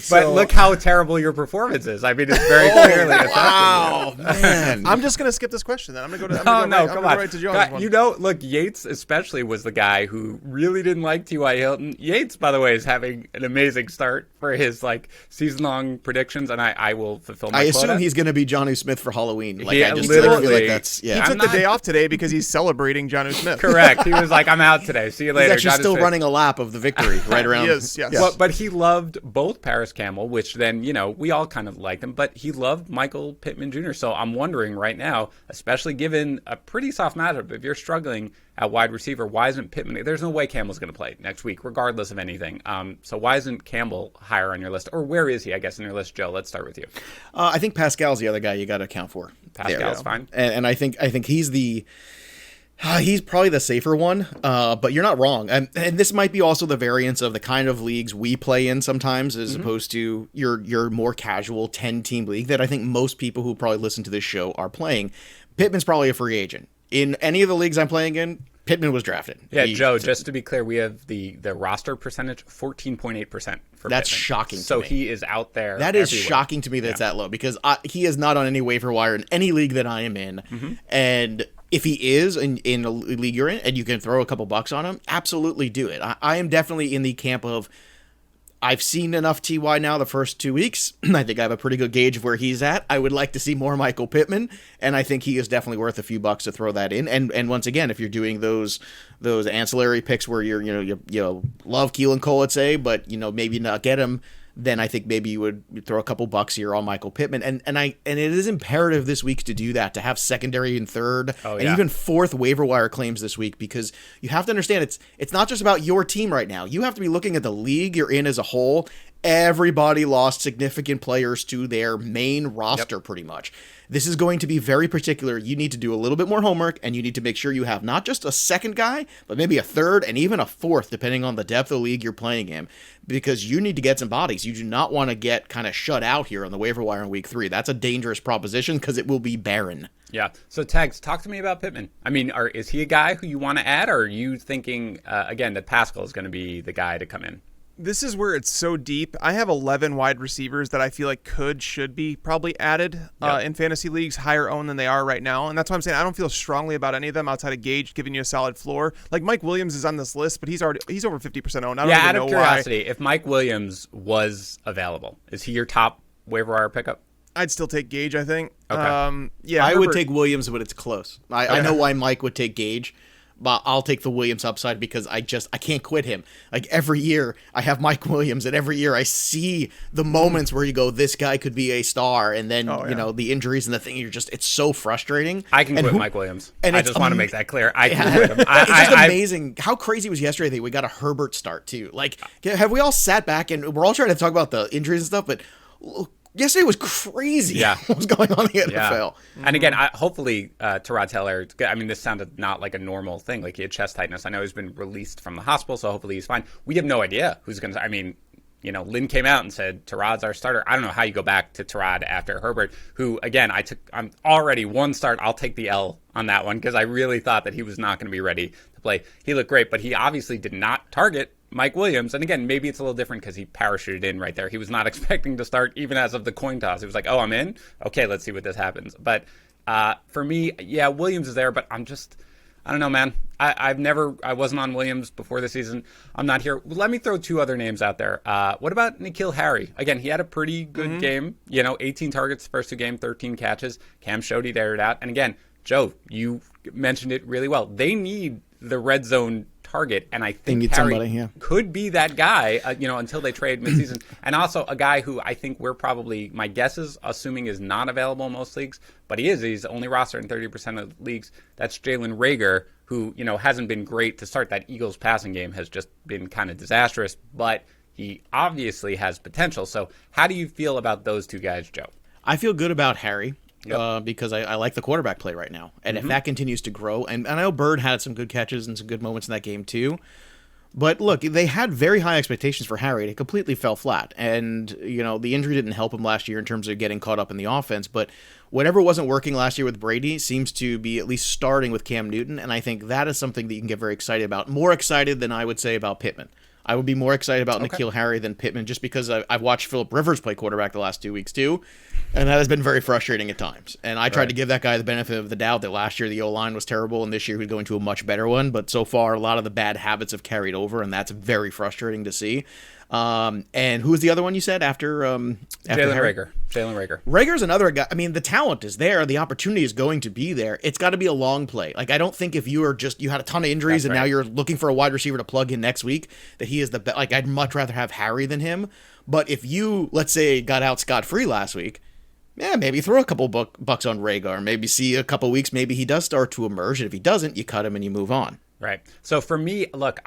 But look how terrible your performance is. I mean, it's very clearly affecting wow, man. I'm just going to skip this question then. I'm going to go come on. right to Jones one. Look, Yates especially was the guy who really didn't like T.Y. Hilton. Yates, by the way, is having an amazing start for his season-long predictions, and I will fulfill my quota. I assume he's going to be Jonnu Smith for Halloween. I just feel like that's, He took the day off today because he's celebrating Jonnu Smith. Correct. He was like, I'm out today. See you later. He's actually still running a lap of the victory right around. He is, yes. Yeah. But he loved both Paris Campbell, which then, we all kind of liked him, but he loved Michael Pittman Jr. So I'm wondering right now, especially given a pretty soft matchup, if you're struggling at wide receiver, why isn't Pittman? There's no way Campbell's going to play next week, regardless of anything. So why isn't Campbell higher on your list? Or where is he, I guess, in your list, Joe? Let's start with you. I think Pascal's the other guy you got to account for. Pascal's fine. And I think he's he's probably the safer one, but you're not wrong. And this might be also the variance of the kind of leagues we play in sometimes, as opposed to your more casual 10-team league that I think most people who probably listen to this show are playing. Pittman's probably a free agent. In any of the leagues I'm playing in, Pittman was drafted. Yeah, Joe, just to be clear, we have the roster percentage, 14.8% for That's Pittman. shocking to so me. He is out there. That is shocking to me that it's that low, because he is not on any waiver wire in any league that I am in. And if he is in a league you're in and you can throw a couple bucks on him, absolutely do it. I am definitely in the camp of, I've seen enough TY now the first 2 weeks. I think I have a pretty good gauge of where he's at. I would like to see more Michael Pittman, and I think he is definitely worth a few bucks to throw that in. And once again, if you're doing those ancillary picks where you love Keelan Cole, let's say, but maybe not get him, then I think maybe you would throw a couple bucks here on Michael Pittman. And it is imperative this week to do that, to have secondary and third and even fourth waiver wire claims this week, because you have to understand it's not just about your team right now. You have to be looking at the league you're in as a whole everybody lost significant players to their main roster pretty much. This is going to be very particular. You need to do a little bit more homework, and you need to make sure you have not just a second guy, but maybe a third and even a fourth, depending on the depth of the league you're playing in, because you need to get some bodies. You do not want to get kind of shut out here on the waiver wire in week 3. That's a dangerous proposition because it will be barren. Yeah. So, Tags, talk to me about Pittman. I mean, is he a guy who you want to add, or are you thinking, again, that Pascal is going to be the guy to come in? This is where it's so deep. I have 11 wide receivers that I feel like should be probably added in fantasy leagues, higher owned than they are right now. And that's why I'm saying I don't feel strongly about any of them outside of Gage giving you a solid floor. Like Mike Williams is on this list, but he's over 50% owned. I don't even out know of curiosity, if Mike Williams was available, is he your top waiver wire pickup? I'd still take Gage, I think. Okay. I would take Williams, but it's close. I know why Mike would take Gage. But I'll take the Williams upside because I can't quit him. Like every year I have Mike Williams, and every year I see the moments where you go, this guy could be a star, and then you know the injuries and the thing. It's so frustrating. I can quit Mike Williams. And I just want to make that clear. I can quit him. It's just amazing how crazy it was yesterday that we got a Herbert start too. Like, have we all sat back and we're all trying to talk about the injuries and stuff, but yesterday was crazy. What was going on in the NFL. And again, hopefully Tyrod Taylor, I mean, this sounded not like a normal thing. Like he had chest tightness. I know he's been released from the hospital, so hopefully he's fine. We have no idea who's going to, I mean, you know, Lynn came out and said Tyrod's our starter. I don't know how you go back to Tyrod after Herbert, who, again, I'm already one start. I'll take the L on that one because I really thought that he was not going to be ready to play. He looked great, but he obviously did not target Mike Williams. And again, maybe it's a little different because he parachuted in right there. He was not expecting to start even as of the coin toss. He was like, oh, I'm in? Okay, let's see what this happens. But for me, Williams is there, but I don't know, man. I wasn't on Williams before the season. I'm not here. Let me throw 2 other names out there. What about Nikhil Harry? Again, he had a pretty good game. 18 targets first 2 games, 13 catches. Cam showed he aired it out. And again, Joe, you mentioned it really well. They need the red zone target, and I think Harry could be that guy, until they trade midseason. And also a guy who I think my guess is assuming is not available in most leagues, but he's only rostered in 30% of leagues. That's Jalen Reagor, who, hasn't been great to start. That Eagles passing game has just been kind of disastrous, but he obviously has potential. So how do you feel about those 2 guys, Joe? I feel good about Harry. Because I like the quarterback play right now. And if that continues to grow, and I know Bird had some good catches and some good moments in that game too, but look, they had very high expectations for Harry, and it completely fell flat. And, the injury didn't help him last year in terms of getting caught up in the offense, but whatever wasn't working last year with Brady seems to be at least starting with Cam Newton, and I think that is something that you can get very excited about. More excited than I would say about Pittman. I would be more excited about Nikhil Harry than Pittman just because I've watched Phillip Rivers play quarterback the last 2 weeks too, and that has been very frustrating at times. And I tried to give that guy the benefit of the doubt that last year the O-line was terrible and this year he's going to a much better one, but so far a lot of the bad habits have carried over, and that's very frustrating to see. And who was the other one you said after Jalen Reagor. Rager's another guy. I mean, the talent is there. The opportunity is going to be there. It's got to be a long play. Like, I don't think if you had a ton of injuries now you're looking for a wide receiver to plug in next week, that he is the best. Like, I'd much rather have Harry than him. But if you, let's say, got out scot-free last week, maybe throw a couple bucks on Reagor. Maybe see a couple weeks, maybe he does start to emerge. And if he doesn't, you cut him and you move on. Right. So for me, look,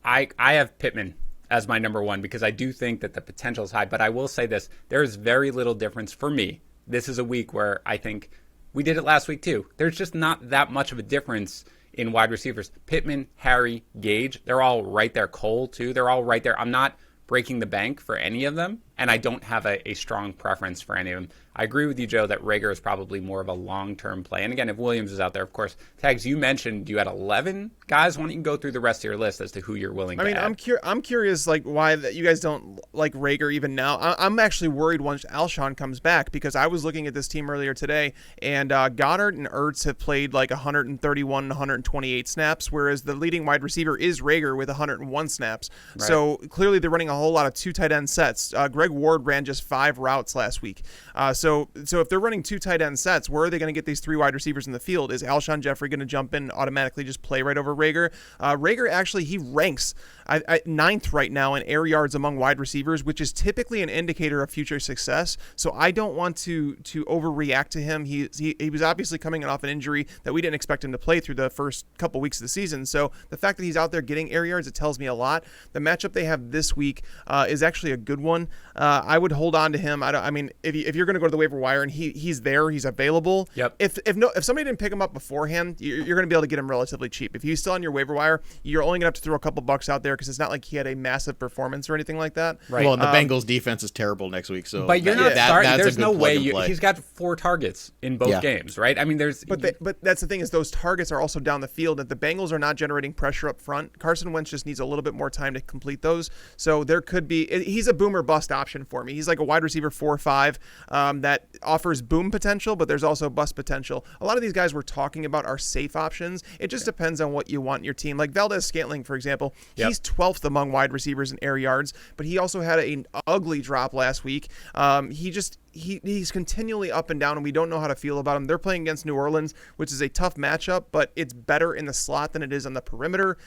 I have Pittman as my number 1 because I do think that the potential is high. But I will say this, there is very little difference for me. This is a week where I think we did it last week too. There's just not that much of a difference in wide receivers. Pittman, Harry, Gage, they're all right there. Cole too, they're all right there. I'm not breaking the bank for any of them, and I don't have a strong preference for any of them. I agree with you, Joe, that Reagor is probably more of a long-term play. And again, if Williams is out there, of course. Tags, you mentioned you had 11 guys. Why don't you go through the rest of your list as to who you're willing to add? I'm curious, like, why that you guys don't like Reagor even now. I'm actually worried once Alshon comes back, because I was looking at this team earlier today, and Goddard and Ertz have played like 131 and 128 snaps, whereas the leading wide receiver is Reagor with 101 snaps. Right. So clearly they're running a whole lot of 2 tight end sets. Greg Ward ran just 5 routes last week. So if they're running 2 tight end sets, where are they going to get these 3 wide receivers in the field? Is Alshon Jeffrey going to jump in automatically, just play right over Rager? Rager actually, he ranks 9th right now in air yards among wide receivers, which is typically an indicator of future success. So I don't want to overreact to him. He was obviously coming off an injury that we didn't expect him to play through the first couple weeks of the season. So the fact that he's out there getting air yards, it tells me a lot. The matchup they have this week is actually a good one. I would hold on to him. I mean, if you're going to go to the waiver wire and he's there, he's available. Yep. If somebody didn't pick him up beforehand, you're going to be able to get him relatively cheap. If he's still on your waiver wire, you're only going to have to throw a couple bucks out there because it's not like he had a massive performance or anything like that. Right. Well, and the Bengals defense is terrible next week. So, but you're not starting. That's There's a good no way plug and play. he's got 4 targets in both games, right? I mean, But that's the thing is those targets are also down the field. That the Bengals are not generating pressure up front. Carson Wentz just needs a little bit more time to complete those. So there could be. He's a boom or bust option for me. He's like a wide receiver 4 or 5 that offers boom potential, but there's also bust potential. A lot of these guys we're talking about are safe options. It just depends on what you want in your team. Like Valdez Scantling, for example, he's 12th among wide receivers in air yards, but he also had an ugly drop last week. He's continually up and down, and we don't know how to feel about him. They're playing against New Orleans, which is a tough matchup, but it's better in the slot than it is on the perimeter.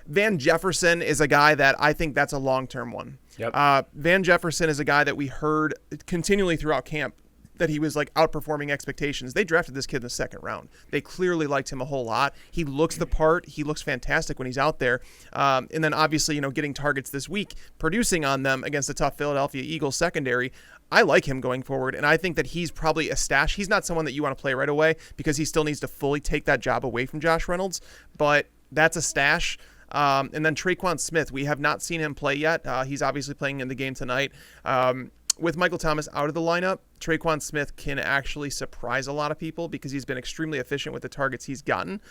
Van Jefferson is a guy that I think that's a long-term one. Yep. Van Jefferson is a guy that we heard continually throughout camp that he was like outperforming expectations. They drafted this kid in the 2nd round. They clearly liked him a whole lot. He looks the part. He looks fantastic when he's out there. And then obviously, getting targets this week, producing on them against the tough Philadelphia Eagles secondary. I like him going forward, and I think that he's probably a stash. He's not someone that you want to play right away because he still needs to fully take that job away from Josh Reynolds, but that's a stash. And then Traequan Smith, we have not seen him play yet. He's obviously playing in the game tonight. With Michael Thomas out of the lineup, Traequan Smith can actually surprise a lot of people because he's been extremely efficient with the targets he's gotten.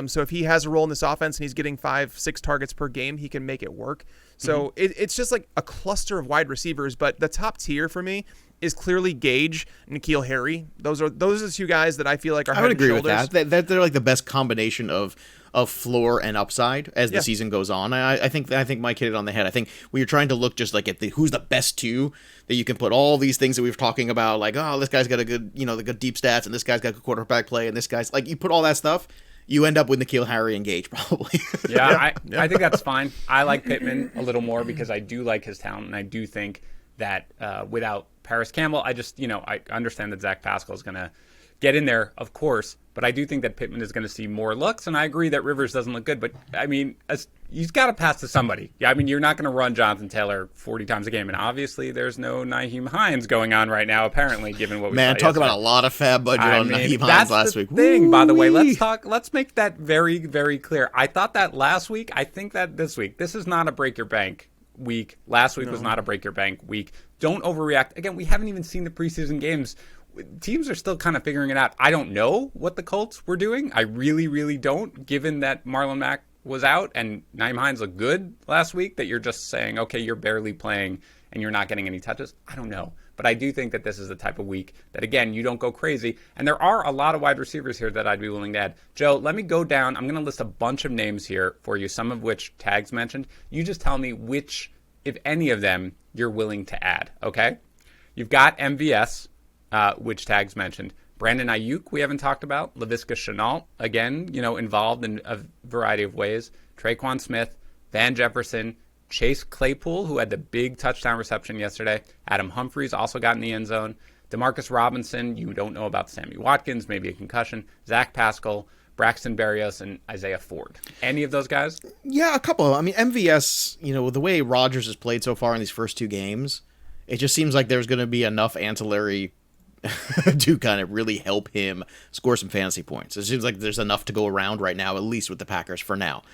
So if he has a role in this offense and he's getting 5-6 targets per game, he can make it work. So it's just like a cluster of wide receivers, but the top tier for me is clearly Gage, Nikhil Harry. Those are the 2 guys that I feel like are head and agree shoulders. with that. They're like the best combination of floor and upside as the season goes on. I think Mike hit it on the head. I think when you're trying to look just like at who's the best 2, that you can put all these things that we were talking about, like, oh, this guy's got a good, the good deep stats, and this guy's got good quarterback play, and this guy's like, you put all that stuff, you end up with Nikhil Harry and Gage probably. I think that's fine. I like Pittman a little more because I do like his talent, and I do think that without Paris Campbell, I understand that Zach Pascal is going to get in there, of course, but I do think that Pittman is going to see more looks, and I agree that Rivers doesn't look good, but, I mean, he's got to pass to somebody. Yeah, I mean, you're not going to run Jonathan Taylor 40 times a game, and obviously there's no Nyheim Hines going on right now, apparently, given what we saw talk yesterday. about a lot of fab budget on Nyheim Hines last week. Thing, by the way, let's make that very, very clear. I thought that last week, I think that this week. This is not a break your bank week. Last week was not a break your bank week. Don't overreact. Again, we haven't even seen the preseason games. Teams are still kind of figuring it out. I don't know what the Colts were doing. I really, really don't, given that Marlon Mack was out and Nyheim Hines looked good last week, that you're just saying, okay, you're barely playing and you're not getting any touches. I don't know. But I do think that this is the type of week that, again, you don't go crazy. And there are a lot of wide receivers here that I'd be willing to add. Joe, let me go down. I'm going to list a bunch of names here for you, some of which Tags mentioned. You just tell me which, if any of them, you're willing to add, okay? You've got MVS, which Tags mentioned. Brandon Ayuk, we haven't talked about. Laviska Shenault, again, involved in a variety of ways. Traequan Smith, Van Jefferson, Chase Claypool, who had the big touchdown reception yesterday. Adam Humphries also got in the end zone. Demarcus Robinson, you don't know about Sammy Watkins, maybe a concussion. Zach Pascal, Braxton Berrios, and Isaiah Ford. Any of those guys? Yeah, a couple. I mean, MVS, the way Rodgers has played so far in these first 2 games, it just seems like there's going to be enough ancillary to kind of really help him score some fantasy points. It seems like there's enough to go around right now, at least with the Packers for now.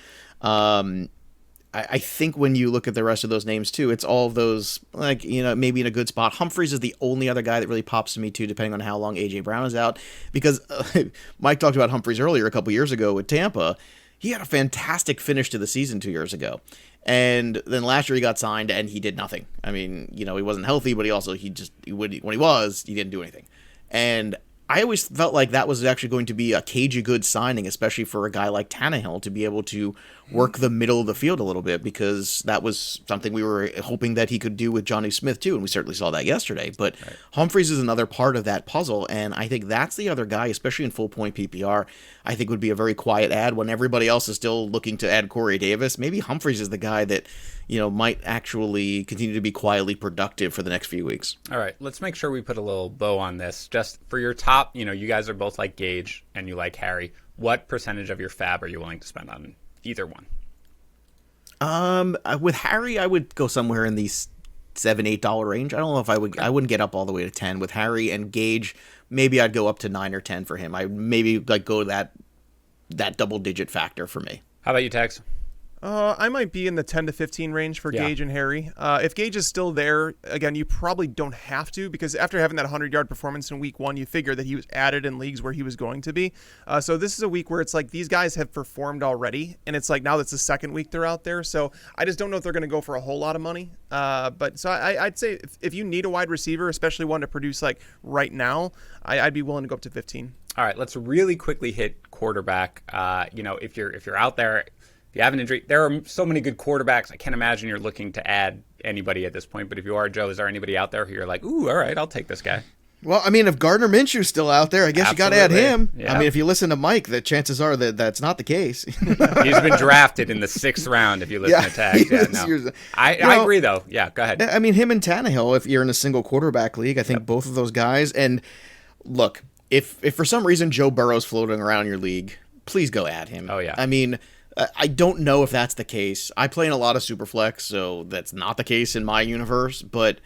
I think when you look at the rest of those names too, it's all of those, maybe in a good spot. Humphries is the only other guy that really pops to me too, depending on how long A.J. Brown is out. Because Mike talked about Humphries earlier a couple years ago with Tampa. He had a fantastic finish to the season 2 years ago. And then last year he got signed and he did nothing. I mean, he wasn't healthy, but when he was, he didn't do anything. And I always felt like that was actually going to be a cagey good signing, especially for a guy like Tannehill to be able to work the middle of the field a little bit, because that was something we were hoping that he could do with Johnny Smith too, and we certainly saw that yesterday. But right. Humphries is another part of that puzzle, and I think that's the other guy, especially in full point PPR, I think would be a very quiet add when everybody else is still looking to add Corey Davis. Maybe Humphries is the guy that, might actually continue to be quietly productive for the next few weeks. All right, let's make sure we put a little bow on this. Just for your top, you guys are both like Gage and you like Harry. What percentage of your fab are you willing to spend on either one? With Harry, I would go somewhere in the $7-8 range. I don't know if I wouldn't get up all the way to 10 with Harry. And Gage, maybe I'd go up to 9 or 10 for him. I maybe go that double digit factor for me. How about you, Tex? I might be in the 10 to 15 range for Gage and Harry. If Gage is still there, again, you probably don't have to, because after having that 100-yard performance in week 1, you figure that he was added in leagues where he was going to be. So this is a week where it's like these guys have performed already, and it's like now that's the second week they're out there. So I just don't know if they're going to go for a whole lot of money. But so I'd say if you need a wide receiver, especially one to produce like right now, I'd be willing to go up to 15. All right, let's really quickly hit quarterback. If you're out there, you have an injury, there are so many good quarterbacks. I can't imagine you're looking to add anybody at this point. But if you are, Joe, is there anybody out there who you're like, ooh, all right, I'll take this guy? Well, I mean, if Gardner Minshew's still out there, I guess you got to add him. Yeah. I mean, if you listen to Mike, the chances are that that's not the case. He's been drafted in the 6th round, if you listen to Tags. Yeah, I agree, though. Yeah, go ahead. I mean, him and Tannehill, if you're in a single quarterback league, I think both of those guys. And look, if for some reason Joe Burrow's floating around your league, please go add him. Oh, yeah. I mean, I don't know if that's the case. I play in a lot of Superflex, so that's not the case in my universe. But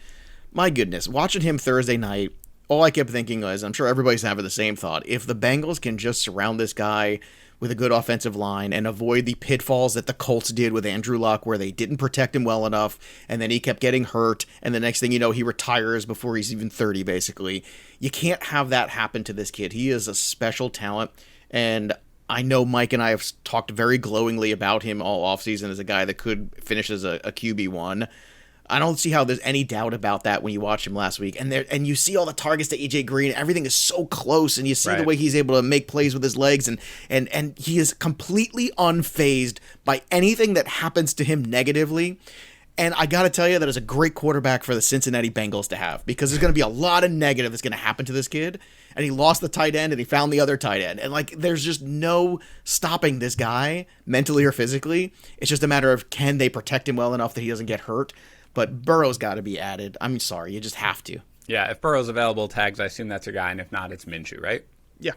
my goodness, watching him Thursday night, all I kept thinking was, I'm sure everybody's having the same thought, if the Bengals can just surround this guy with a good offensive line and avoid the pitfalls that the Colts did with Andrew Luck, where they didn't protect him well enough, and then he kept getting hurt, and the next thing you know, he retires before he's even 30, basically. You can't have that happen to this kid. He is a special talent, and I know Mike and I have talked very glowingly about him all offseason as a guy that could finish as a QB1. I don't see how there's any doubt about that when you watch him last week. And you see all the targets to AJ Green. Everything is so close, and you see the way he's able to make plays with his legs, and he is completely unfazed by anything that happens to him negatively. And I got to tell you, that is a great quarterback for the Cincinnati Bengals to have, because there's going to be a lot of negative that's going to happen to this kid. And he lost the tight end, and he found the other tight end. And, there's just no stopping this guy mentally or physically. It's just a matter of, can they protect him well enough that he doesn't get hurt? But Burrow's got to be added. I'm sorry, you just have to. Yeah, if Burrow's available, Tags, I assume that's your guy. And if not, it's Minshew, right? Yeah.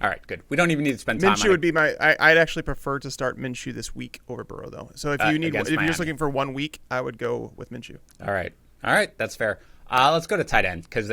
All right, good. We don't even need to spend time on it. Minshew would be I'd actually prefer to start Minshew this week over Burrow, though. So if you're just looking for 1 week, I would go with Minshew. All right, that's fair. Let's go to tight end, because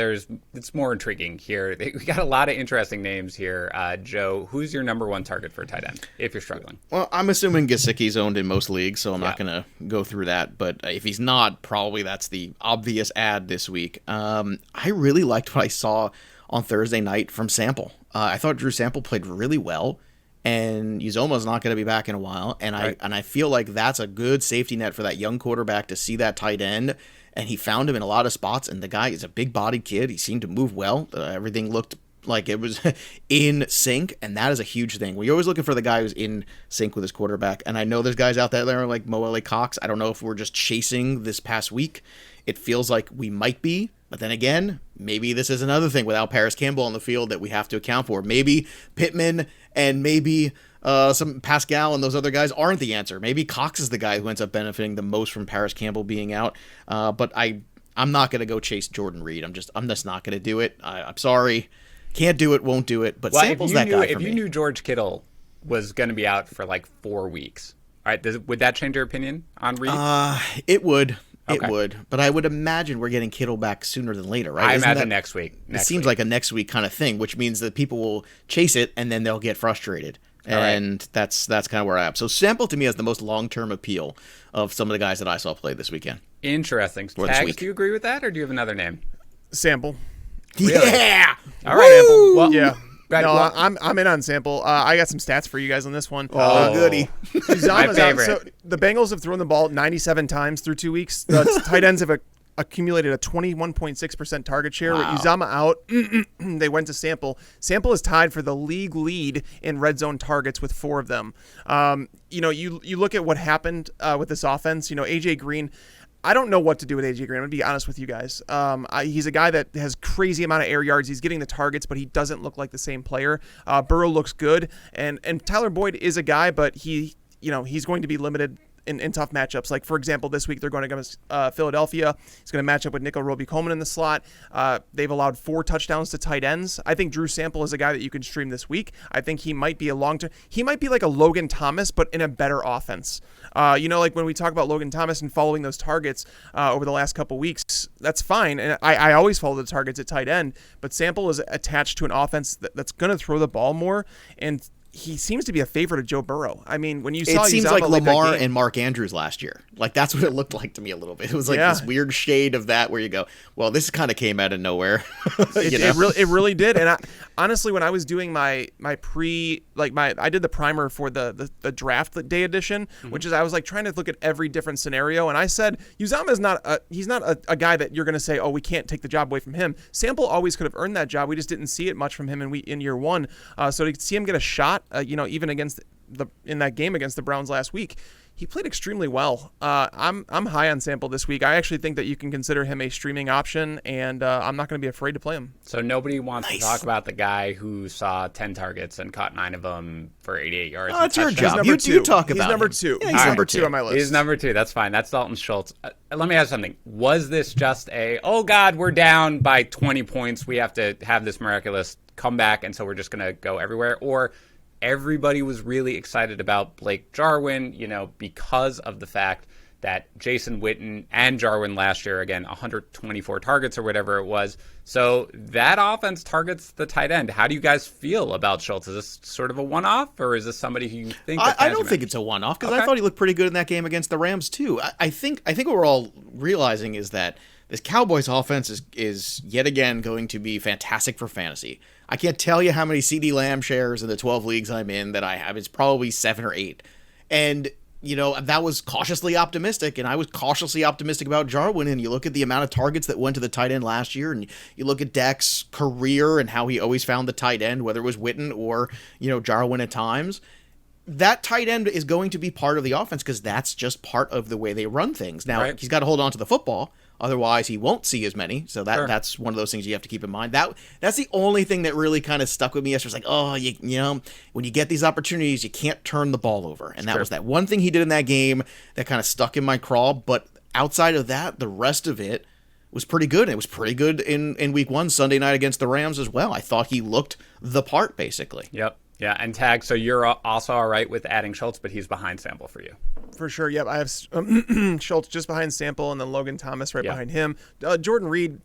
it's more intriguing here. We got a lot of interesting names here. Joe, who's your number one target for tight end if you're struggling? Well, I'm assuming Gesicki's owned in most leagues, so I'm not going to go through that. But if he's not, probably that's the obvious add this week. I really liked what I saw on Thursday night from Sample. I thought Drew Sample played really well, and Uzoma's not going to be back in a while. And I feel like that's a good safety net for that young quarterback to see that tight end. And he found him in a lot of spots, and the guy is a big-bodied kid. He seemed to move well. Everything looked like it was in sync, and that is a huge thing. We're always looking for the guy who's in sync with his quarterback, and I know there's guys out there like Mo Alley Cox. I don't know if we're just chasing this past week. It feels like we might be, but then again, maybe this is another thing without Paris Campbell on the field that we have to account for. Maybe Pittman and maybe some Pascal and those other guys aren't the answer. Maybe Cox is the guy who ends up benefiting the most from Paris Campbell being out. But I'm not going to go chase Jordan Reed. I'm just not going to do it. I'm sorry. Can't do it, won't do it. But Sample's that guy for me. If you knew George Kittle was going to be out for 4 weeks, all right, would that change your opinion on Reed? It would. Okay. It would, but I would imagine we're getting Kittle back sooner than later, right? I imagine next week. It seems like a next week kind of thing, which means that people will chase it and then they'll get frustrated. And that's kind of where I am. So Sample to me has the most long-term appeal of some of the guys that I saw play this weekend. Interesting. Tags, do you agree with that, or do you have another name? Sample. Really? Yeah! All right, Ample. Well, yeah. I'm in on Sample. I got some stats for you guys on this one. Oh, goody. My favorite. So the Bengals have thrown the ball 97 times through 2 weeks. The tight ends have accumulated a 21.6% target share. With Uzama out, they went to Sample. Sample is tied for the league lead in red zone targets with 4 of them. You look at what happened with this offense. AJ Green, I don't know what to do with AJ Green. I'm going to be honest with you guys. He's a guy that has crazy amount of air yards. He's getting the targets, but he doesn't look like the same player. Burrow looks good, and Tyler Boyd is a guy, but he's going to be limited in tough matchups. Like, for example, this week they're going against Philadelphia. He's going to match up with Nikhil Harry Coleman in the slot. They've allowed 4 touchdowns to tight ends. I think Drew Sample is a guy that you can stream this week. I think he might be he might be like a Logan Thomas, but in a better offense. Like when we talk about Logan Thomas and following those targets over the last couple weeks, that's fine. And I always follow the targets at tight end, but Sample is attached to an offense that's going to throw the ball more, and he seems to be a favorite of Joe Burrow. I mean, when you saw it seems like Lamar and Mark Andrews last year. Like, that's what it looked like to me a little bit. It was like this weird shade of that where you go, well, this kind of came out of nowhere. It really did. And honestly, when I was doing my I did the primer for the draft day edition, which is I was like trying to look at every different scenario. And I said, Uzama is not a guy that you're going to say, oh, we can't take the job away from him. Sample always could have earned that job. We just didn't see it much from him in year 1. So to see him get a shot, even in that game against the Browns last week, he played extremely well. I'm high on Sample this week. I actually think that you can consider him a streaming option, and I'm not going to be afraid to play him. So nobody wants to talk about the guy who saw 10 targets and caught 9 of them for 88 yards. Oh, that's your job. You talk about He's number 2. Yeah, he's number 2 on my list. He's number 2. That's fine. That's Dalton Schultz. Let me ask something. Was this just oh, God, we're down by 20 points. We have to have this miraculous comeback, and so we're just going to go everywhere? Or everybody was really excited about Blake Jarwin, because of the fact that Jason Witten and Jarwin last year, again, 124 targets or whatever it was. So that offense targets the tight end. How do you guys feel about Schultz? Is this sort of a one-off, or is this somebody who you think? I don't think it's a one-off, because I thought he looked pretty good in that game against the Rams too. I think what we're all realizing is that this Cowboys offense is yet again going to be fantastic for fantasy. I can't tell you how many CD Lamb shares in the 12 leagues I'm in that I have. It's probably 7 or 8. And, that was cautiously optimistic, and I was cautiously optimistic about Jarwin. And you look at the amount of targets that went to the tight end last year, and you look at Dak's career and how he always found the tight end, whether it was Witten or, Jarwin at times. That tight end is going to be part of the offense because that's just part of the way they run things. Now, He's got to hold on to the football. Otherwise, he won't see as many. So that's one of those things you have to keep in mind. That's the only thing that really kind of stuck with me yesterday. It's like, when you get these opportunities, you can't turn the ball over. And that was that one thing he did in that game that kind of stuck in my craw. But outside of that, the rest of it was pretty good. And it was pretty good in week 1, Sunday night against the Rams as well. I thought he looked the part, basically. Yep. Yeah, and Tag, so you're also all right with adding Schultz, but he's behind Sample for you. For sure, yep. I have Schultz just behind Sample, and then Logan Thomas right behind him. Jordan Reed,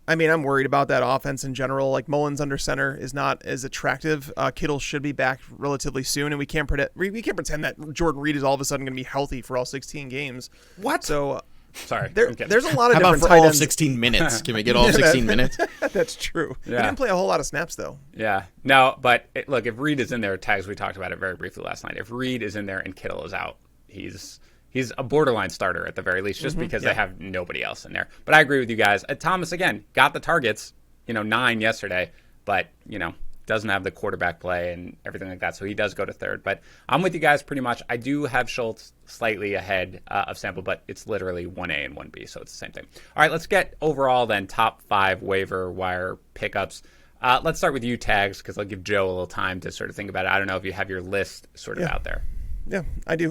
I'm worried about that offense in general. Like, Mullins under center is not as attractive. Kittle should be back relatively soon, and we can't pretend that Jordan Reed is all of a sudden going to be healthy for all 16 games. What? So... Sorry. There's a lot of How different about for tight all ends. 16 minutes? Can we get all 16 minutes? That's true. Yeah. He didn't play a whole lot of snaps, though. Yeah. No, but look, if Reed is in there, Tags, we talked about it very briefly last night. If Reed is in there and Kittle is out, he's a borderline starter at the very least, just because they have nobody else in there. But I agree with you guys. Thomas, again, got the targets, 9 yesterday, but, doesn't have the quarterback play and everything like that, so he does go to third. But I'm with you guys pretty much. I do have Schultz slightly ahead of Sample, but it's literally 1A and 1B, so it's the same thing. All right, let's get overall then top 5 waiver wire pickups. Let's start with you, Tags, because I'll give Joe a little time to sort of think about it. I don't know if you have your list sort of out there. Yeah, I do.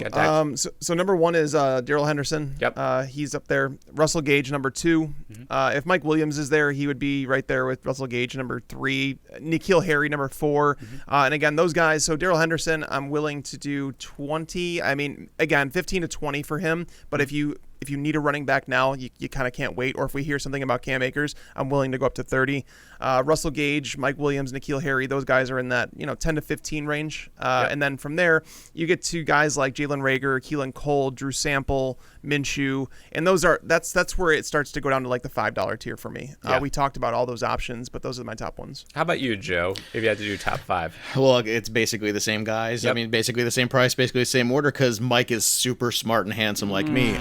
So number 1 is Darrell Henderson. Yep. He's up there. Russell Gage, number 2. If Mike Williams is there, he would be right there with Russell Gage, number 3. Nikhil Harry, number 4. And again, those guys. So Darrell Henderson, I'm willing to do 20. Again, 15 to 20 for him. But if you need a running back now, you kind of can't wait. Or if we hear something about Cam Akers, I'm willing to go up to 30. Russell Gage, Mike Williams, Nikhil Harry, those guys are in that 10 to 15 range. And then from there, you get to guys like Jalen Reagor, Keelan Cole, Drew Sample, Minshew, and that's where it starts to go down to like the $5 tier for me. We talked about all those options, but those are my top ones. How about you, Joe, if you had to do top 5? Well, it's basically the same guys. Yep. Basically the same price, basically the same order, because Mike is super smart and handsome like me.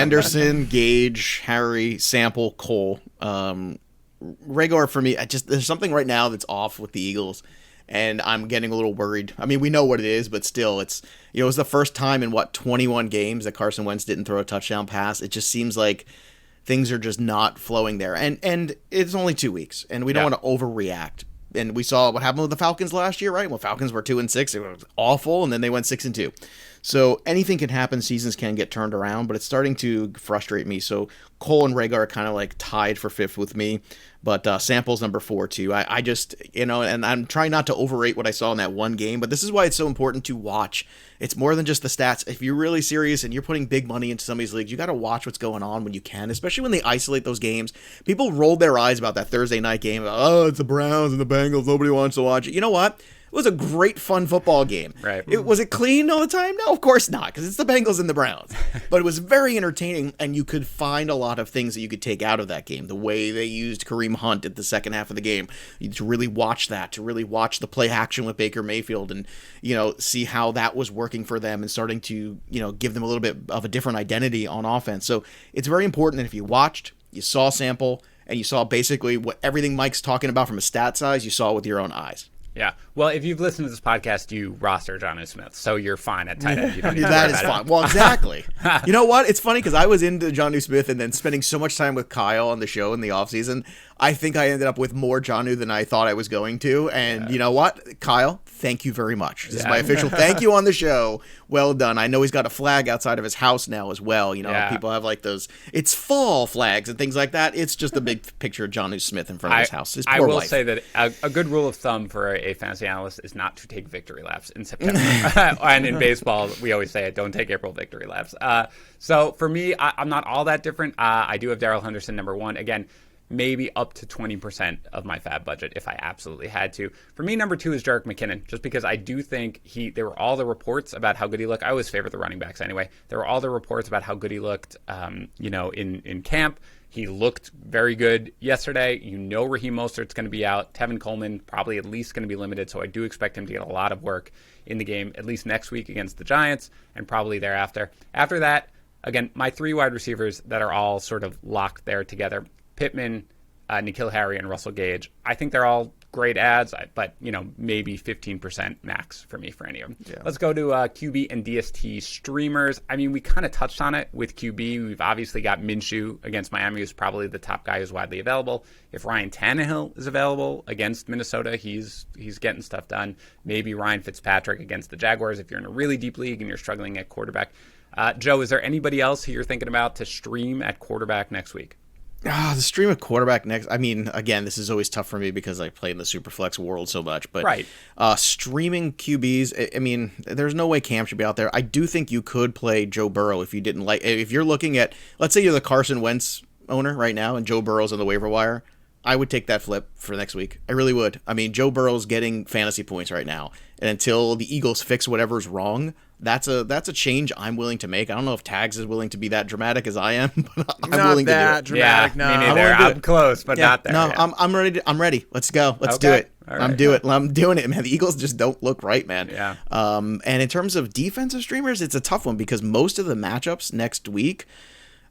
Henderson, Gage, Harry, Sample, Cole. Reagor for me, there's something right now that's off with the Eagles, and I'm getting a little worried. I mean, we know what it is, but still, it was the first time in 21 games that Carson Wentz didn't throw a touchdown pass. It just seems like things are just not flowing there, and it's only 2 weeks, and we don't want to overreact. And we saw what happened with the Falcons last year, right? Well, Falcons were 2-6, it was awful, and then they went 6-2. So anything can happen. Seasons can get turned around, but it's starting to frustrate me. So Cole and Reagor are kind of like tied for 5th with me, but Sample's number 4 too. I just, and I'm trying not to overrate what I saw in that one game, but this is why it's so important to watch. It's more than just the stats. If you're really serious and you're putting big money into some of these leagues, you got to watch what's going on when you can, especially when they isolate those games. People rolled their eyes about that Thursday night game. Oh, it's the Browns and the Bengals. Nobody wants to watch it. You know what? It was a great, fun football game. Right. Was it clean all the time? No, of course not, because it's the Bengals and the Browns. But it was very entertaining, and you could find a lot of things that you could take out of that game. The way they used Kareem Hunt at the second half of the game, to really watch that, to really watch the play action with Baker Mayfield, and see how that was working for them and starting to give them a little bit of a different identity on offense. So it's very important that if you watched, you saw Sample, and you saw basically everything Mike's talking about from a stat size, you saw it with your own eyes. Yeah. Well, if you've listened to this podcast, you roster Jonnu Smith, so you're fine at tight end. You don't need to that worry is about fine. it. Well, exactly. You know what? It's funny because I was into Jonnu Smith and then spending so much time with Kyle on the show in the offseason. I think I ended up with more Jonnu than I thought I was going to. And you know what? Kyle, thank you very much. This is my official thank you on the show. Well done. I know he's got a flag outside of his house now as well. People have like those, it's fall flags and things like that. It's just a big picture of Jonnu Smith in front of his house. His poor I will wife. say that a good rule of thumb for a fantasy analyst is not to take victory laps in September. And in baseball, we always say it, don't take April victory laps. So for me, I'm not all that different. I do have Darrell Henderson number 1. Again, maybe up to 20% of my fab budget if I absolutely had to. For me, number 2 is Jerick McKinnon, just because I do think there were all the reports about how good he looked. I always favor the running backs anyway. There were all the reports about how good he looked, in camp. He looked very good yesterday. Raheem Mostert's going to be out. Tevin Coleman probably at least going to be limited, so I do expect him to get a lot of work in the game, at least next week against the Giants, and probably thereafter. After that, again, my 3 wide receivers that are all sort of locked there together, Pittman, Nikhil Harry, and Russell Gage. I think they're all great ads, but maybe 15% max for me for any of them. Yeah. Let's go to QB and DST streamers. I mean, we kind of touched on it with QB. We've obviously got Minshew against Miami, who's probably the top guy who's widely available. If Ryan Tannehill is available against Minnesota, he's getting stuff done. Maybe Ryan Fitzpatrick against the Jaguars if you're in a really deep league and you're struggling at quarterback. Joe, is there anybody else who you're thinking about to stream at quarterback next week? The stream of quarterback next. I mean, again, this is always tough for me because I play in the Superflex world so much. But right. Streaming QBs, I mean, there's no way Cam should be out there. I do think you could play Joe Burrow if you didn't like. If you're looking at, let's say you're the Carson Wentz owner right now and Joe Burrow's on the waiver wire, I would take that flip for next week. I really would. I mean, Joe Burrow's getting fantasy points right now, and until the Eagles fix whatever's wrong, that's a change I'm willing to make. I don't know if Tags is willing to be that dramatic as I am, but I'm willing to do it. Dramatic, yeah, me neither. I'm close, but not there. No, yeah. I'm ready. I'm ready. Let's go. Let's do it. Right. I'm doing it, man. The Eagles just don't look right, man. Yeah. And in terms of defensive streamers, it's a tough one because most of the matchups next week,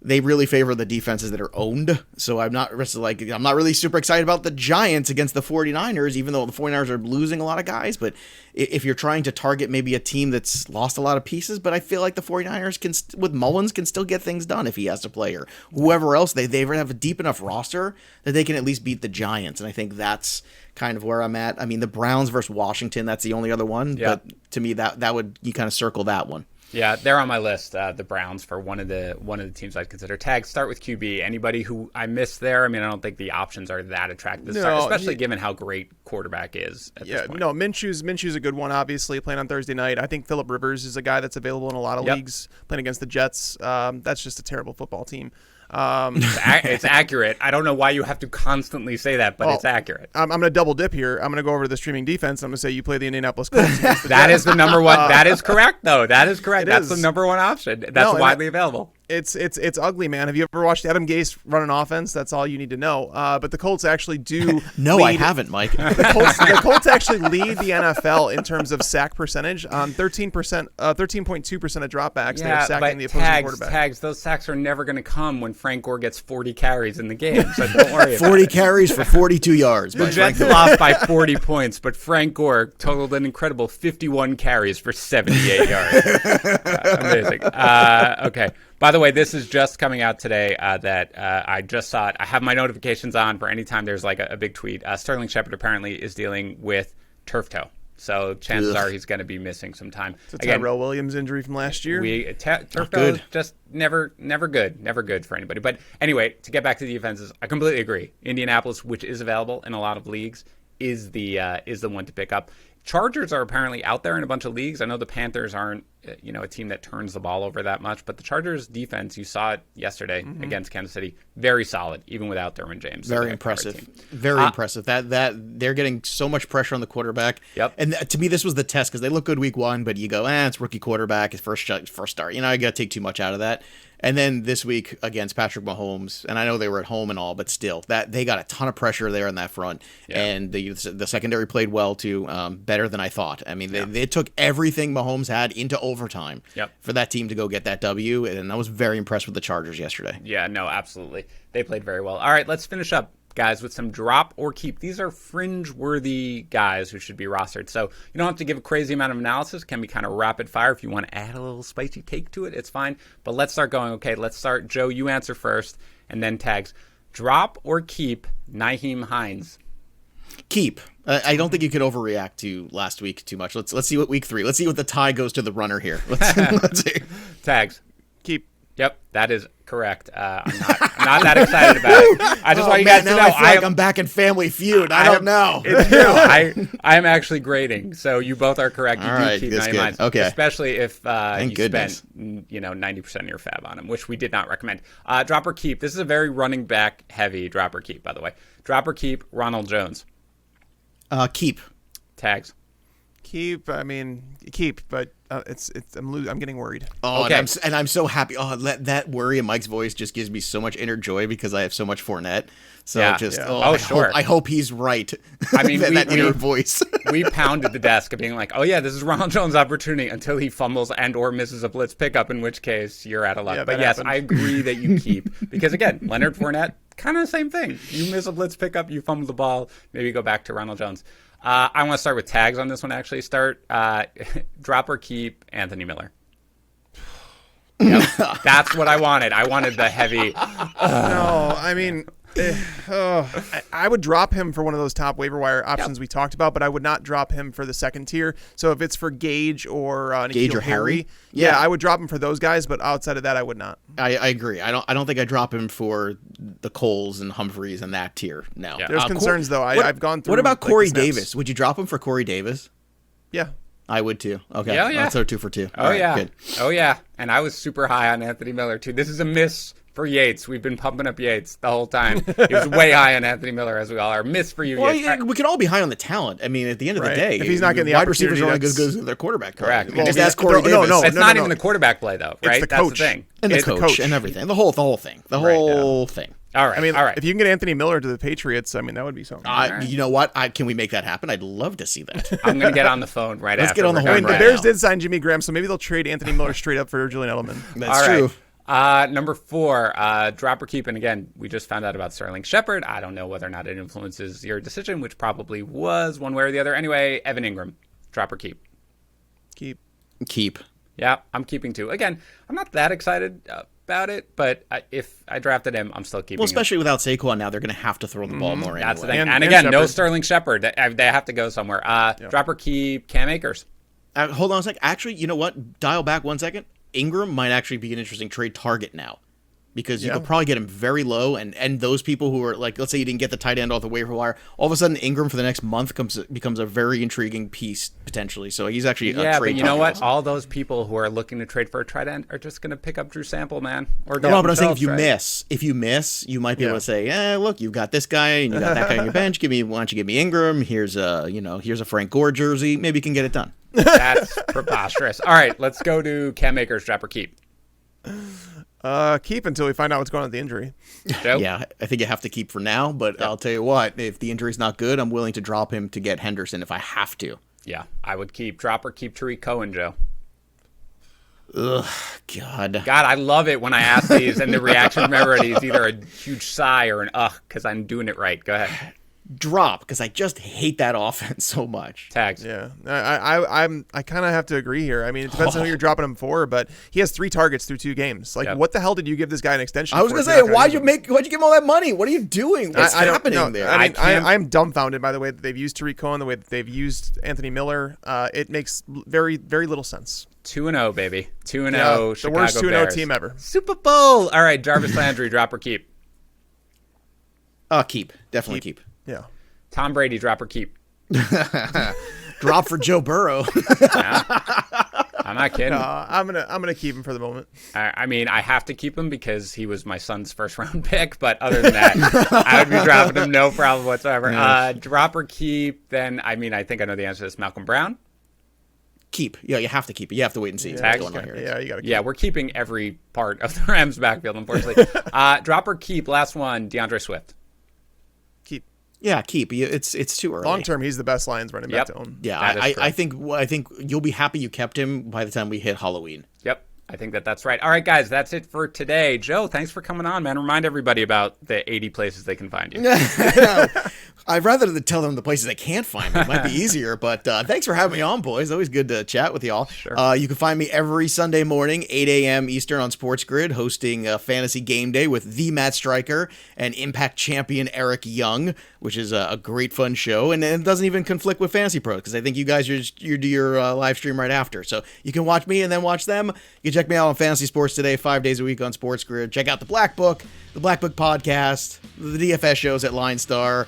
they really favor the defenses that are owned. So I'm not really super excited about the Giants against the 49ers, even though the 49ers are losing a lot of guys. But if you're trying to target maybe a team that's lost a lot of pieces, but I feel like the 49ers with Mullins can still get things done if he has to play, or whoever else. They have a deep enough roster that they can at least beat the Giants. And I think that's kind of where I'm at. I mean, the Browns versus Washington, that's the only other one. Yeah. But to me, that would, you kind of circle that one. Yeah, they're on my list. The Browns for one of the teams I'd consider. Tag, start with QB. Anybody who I missed there? I mean, I don't think the options are that attractive, especially given how great quarterback is at this point. No, Minshew's a good one, obviously, playing on Thursday night. I think Phillip Rivers is a guy that's available in a lot of leagues, playing against the Jets. That's just a terrible football team. It's accurate. I don't know why you have to constantly say that, but it's accurate. I'm going to double dip here. I'm going to go over to the streaming defense. I'm going to say you play the Indianapolis Colts. That is the number one. That is correct, though. That is correct. That's the number one option. That's widely available. It's ugly, man. Have you ever watched Adam Gase run an offense? That's all you need to know. But the Colts actually do. No, I haven't, Mike. The Colts actually lead the NFL in terms of sack percentage. 13%, 13.2% of dropbacks. Yeah, they're sacking the opposing quarterback. Tags. Those sacks are never going to come when Frank Gore gets 40 carries in the game. So don't worry. 40 carries for 42 yards. The Jets lost by 40 points, but Frank Gore totaled an incredible 51 carries for 78 yards. Amazing. Okay. By the way, this is just coming out today that I just saw it. I have my notifications on for any time there's like a big tweet. Sterling Shepard apparently is dealing with turf toe. So chances are he's going to be missing some time. So Darrell Williams injury from last year. Turf toe is just never good for anybody. But anyway, to get back to the defenses, I completely agree. Indianapolis, which is available in a lot of leagues, is the one to pick up. Chargers are apparently out there in a bunch of leagues. I know the Panthers aren't, a team that turns the ball over that much, but the Chargers defense, you saw it yesterday against Kansas City, very solid, even without Derwin James. Very impressive. Very impressive. That they're getting so much pressure on the quarterback. Yep. And to me, this was the test because they look good week one, but you go, it's rookie quarterback, his first start. I got to take too much out of that. And then this week against Patrick Mahomes, and I know they were at home and all, but still, that they got a ton of pressure there in that front. Yeah. And the secondary played well too, better than I thought. I mean, they took everything Mahomes had into overtime for that team to go get that W, and I was very impressed with the Chargers yesterday. Yeah, no, absolutely. They played very well. All right, let's finish up, guys, with some drop or keep. These are fringe-worthy guys who should be rostered. So you don't have to give a crazy amount of analysis. It can be kind of rapid fire. If you want to add a little spicy take to it, it's fine. But let's start going. Okay, let's start. Joe, you answer first, and then Tags. Drop or keep Nyheim Hines? Keep. I don't think you could overreact to last week too much. Let's see what week 3. Let's see what the tie goes to the runner here. Let's see. Tags. Keep. Yep, that is correct. I'm not that excited about it. I just want you guys to know. I feel like I'm back in Family Feud. I don't know. It's true. I am actually grading, so you both are correct. You All do right, keep that's 90 good. Okay. Especially if you goodness. spent 90% of your fab on him, which we did not recommend. Drop or keep. This is a very running back heavy drop or keep, by the way. Drop or keep Ronald Jones. Keep. Tags. Keep. I mean, keep, but I'm getting worried. Oh, okay. and I'm so happy. Oh, that worry in Mike's voice just gives me so much inner joy because I have so much Fournette. So sure. I hope he's right. I mean, that inner voice. We pounded the desk of being like, oh yeah, this is Ronald Jones' opportunity until he fumbles and or misses a blitz pickup, in which case you're out of luck. But yes, I agree that you keep because again, Leonard Fournette, kind of the same thing. You miss a blitz pickup, you fumble the ball, maybe go back to Ronald Jones. I want to start with Tags on this one, actually. Drop or keep Anthony Miller. Yep, that's what I wanted. I wanted the heavy. No, I mean, I would drop him for one of those top waiver wire options we talked about, but I would not drop him for the second tier. So if it's for Gage or Nikhil Harry, I would drop him for those guys. But outside of that, I would not. I agree. I don't think I drop him for the Coles and Humphreys and that tier. No, there's concerns though. I've gone through. What about Corey Davis? Would you drop him for Corey Davis? Yeah. I would too. Okay. Yeah. So 2 for 2. Oh, right, yeah. Good. Oh, yeah. And I was super high on Anthony Miller, too. This is a miss for Yates. We've been pumping up Yates the whole time. He was way high on Anthony Miller, as we all are. Miss for you, well, Yates. Yeah, we can all be high on the talent. I mean, at the end of the day, if he's not getting the wide receivers are only as good as their quarterback. Correct. Well, just ask Corey Davis. No, it's not even the quarterback play, though, right? It's the coach. That's the thing. And the coach and everything. The whole thing. The whole thing. All right. I mean, all right. If you can get Anthony Miller to the Patriots, I mean, that would be something. Right. You know what? Can we make that happen? I'd love to see that. I'm going to get on the phone right Let's after. Get on the horn. I mean, the Bears did sign Jimmy Graham, so maybe they'll trade Anthony Miller straight up for Julian Edelman. That's true. Number 4, drop or keep. And again, we just found out about Sterling Shepard. I don't know whether or not it influences your decision, which probably was one way or the other. Anyway, Evan Ingram, drop or keep. Keep. Yeah, I'm keeping too. Again, I'm not that excited about it, but if I drafted him, I'm still keeping him. Well, especially without Saquon now, they're going to have to throw the ball more anyway. That's the thing. And again, no Sterling Shepard. They have to go somewhere. Drop or keep Cam Akers. Hold on a sec. Actually, you know what? Dial back 1 second. Ingram might actually be an interesting trade target now. Because you could probably get him very low, and those people who are like, let's say you didn't get the tight end off the waiver wire, all of a sudden Ingram for the next month becomes a very intriguing piece potentially. So he's actually a trade. But you know what? All those people who are looking to trade for a tight end are just going to pick up Drew Sample, man. Or no, but I'm saying if you miss, you might be able to say, look, you've got this guy and you got that guy on your bench. Why don't you give me Ingram? Here's a Frank Gore jersey. Maybe you can get it done. That's preposterous. All right, let's go to Cam Akers, drop or keep. Keep until we find out what's going on with the injury. Joe? Yeah, I think you have to keep for now, but I'll tell you what, if the injury's not good, I'm willing to drop him to get Henderson if I have to. Yeah, I would keep Tariq Cohen, Joe. Ugh, God, I love it when I ask these and the reaction from everybody is either a huge sigh or an ugh, because I'm doing it right. Go ahead. Drop, because I just hate that offense so much. Tags. Yeah, I kind of have to agree here. I mean, it depends on who you're dropping him for, but he has 3 targets through 2 games. Like, what the hell did you give this guy an extension? I was gonna say, why'd you give him all that money? What are you doing? What's happening there? I mean, I'm dumbfounded by the way that they've used Tariq Cohen, the way that they've used Anthony Miller. It makes very, very little sense. 2-0, baby. 2-0. Yeah, Chicago the worst 2-0 Bears. team ever. Super Bowl. All right, Jarvis Landry, drop or keep? Keep. Definitely keep. Yeah. Tom Brady, drop or keep? Drop for Joe Burrow. I'm not kidding. I'm gonna keep him for the moment. I mean, I have to keep him because he was my son's first round pick. But other than that, I would be dropping him, no problem whatsoever. Drop or keep? Then I mean, I think I know the answer to this. Malcolm Brown. Keep. Yeah, you have to keep it. You have to wait and see. Yeah, What's going on here. Yeah, you got to keep. Yeah, we're keeping every part of the Rams backfield, unfortunately. Drop or keep? Last one, DeAndre Swift. Keep. Yeah, keep. It's too early. Long term, he's the best Lions running back to own. Yeah, I think you'll be happy you kept him by the time we hit Halloween. Yep, I think that's right. All right, guys, that's it for today. Joe, thanks for coming on, man. Remind everybody about the 80 places they can find you. I'd rather tell them the places they can't find me. It might be easier, but thanks for having me on, boys. Always good to chat with y'all. Sure. You can find me every Sunday morning, 8 a.m. Eastern on Sports Grid, hosting Fantasy Game Day with the Matt Stryker and Impact Champion Eric Young, which is a great fun show, and it doesn't even conflict with FantasyPros because I think you guys you do your live stream right after. So you can watch me and then watch them. You can check me out on Fantasy Sports Today, 5 days a week on Sports Grid. Check out the Black Book podcast, the DFS shows at Line Star,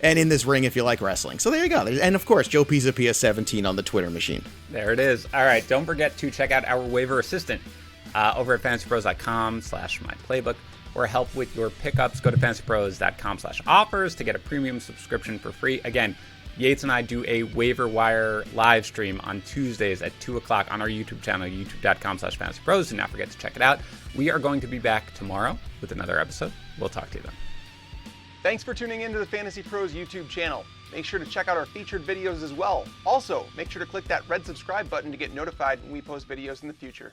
and In This Ring if you like wrestling. So there you go. And of course, Joe Pisapia 17 on the Twitter machine. There it is. All right, don't forget to check out our waiver assistant over at fantasypros.com/myplaybook. Or help with your pickups, go to fantasypros.com/offers to get a premium subscription for free. Again, Yates and I do a waiver wire live stream on Tuesdays at 2 o'clock on our YouTube channel, youtube.com/fantasypros. Do not forget to check it out. We are going to be back tomorrow with another episode. We'll talk to you then. Thanks for tuning in to the Fantasy Pros YouTube channel. Make sure to check out our featured videos as well. Also, make sure to click that red subscribe button to get notified when we post videos in the future.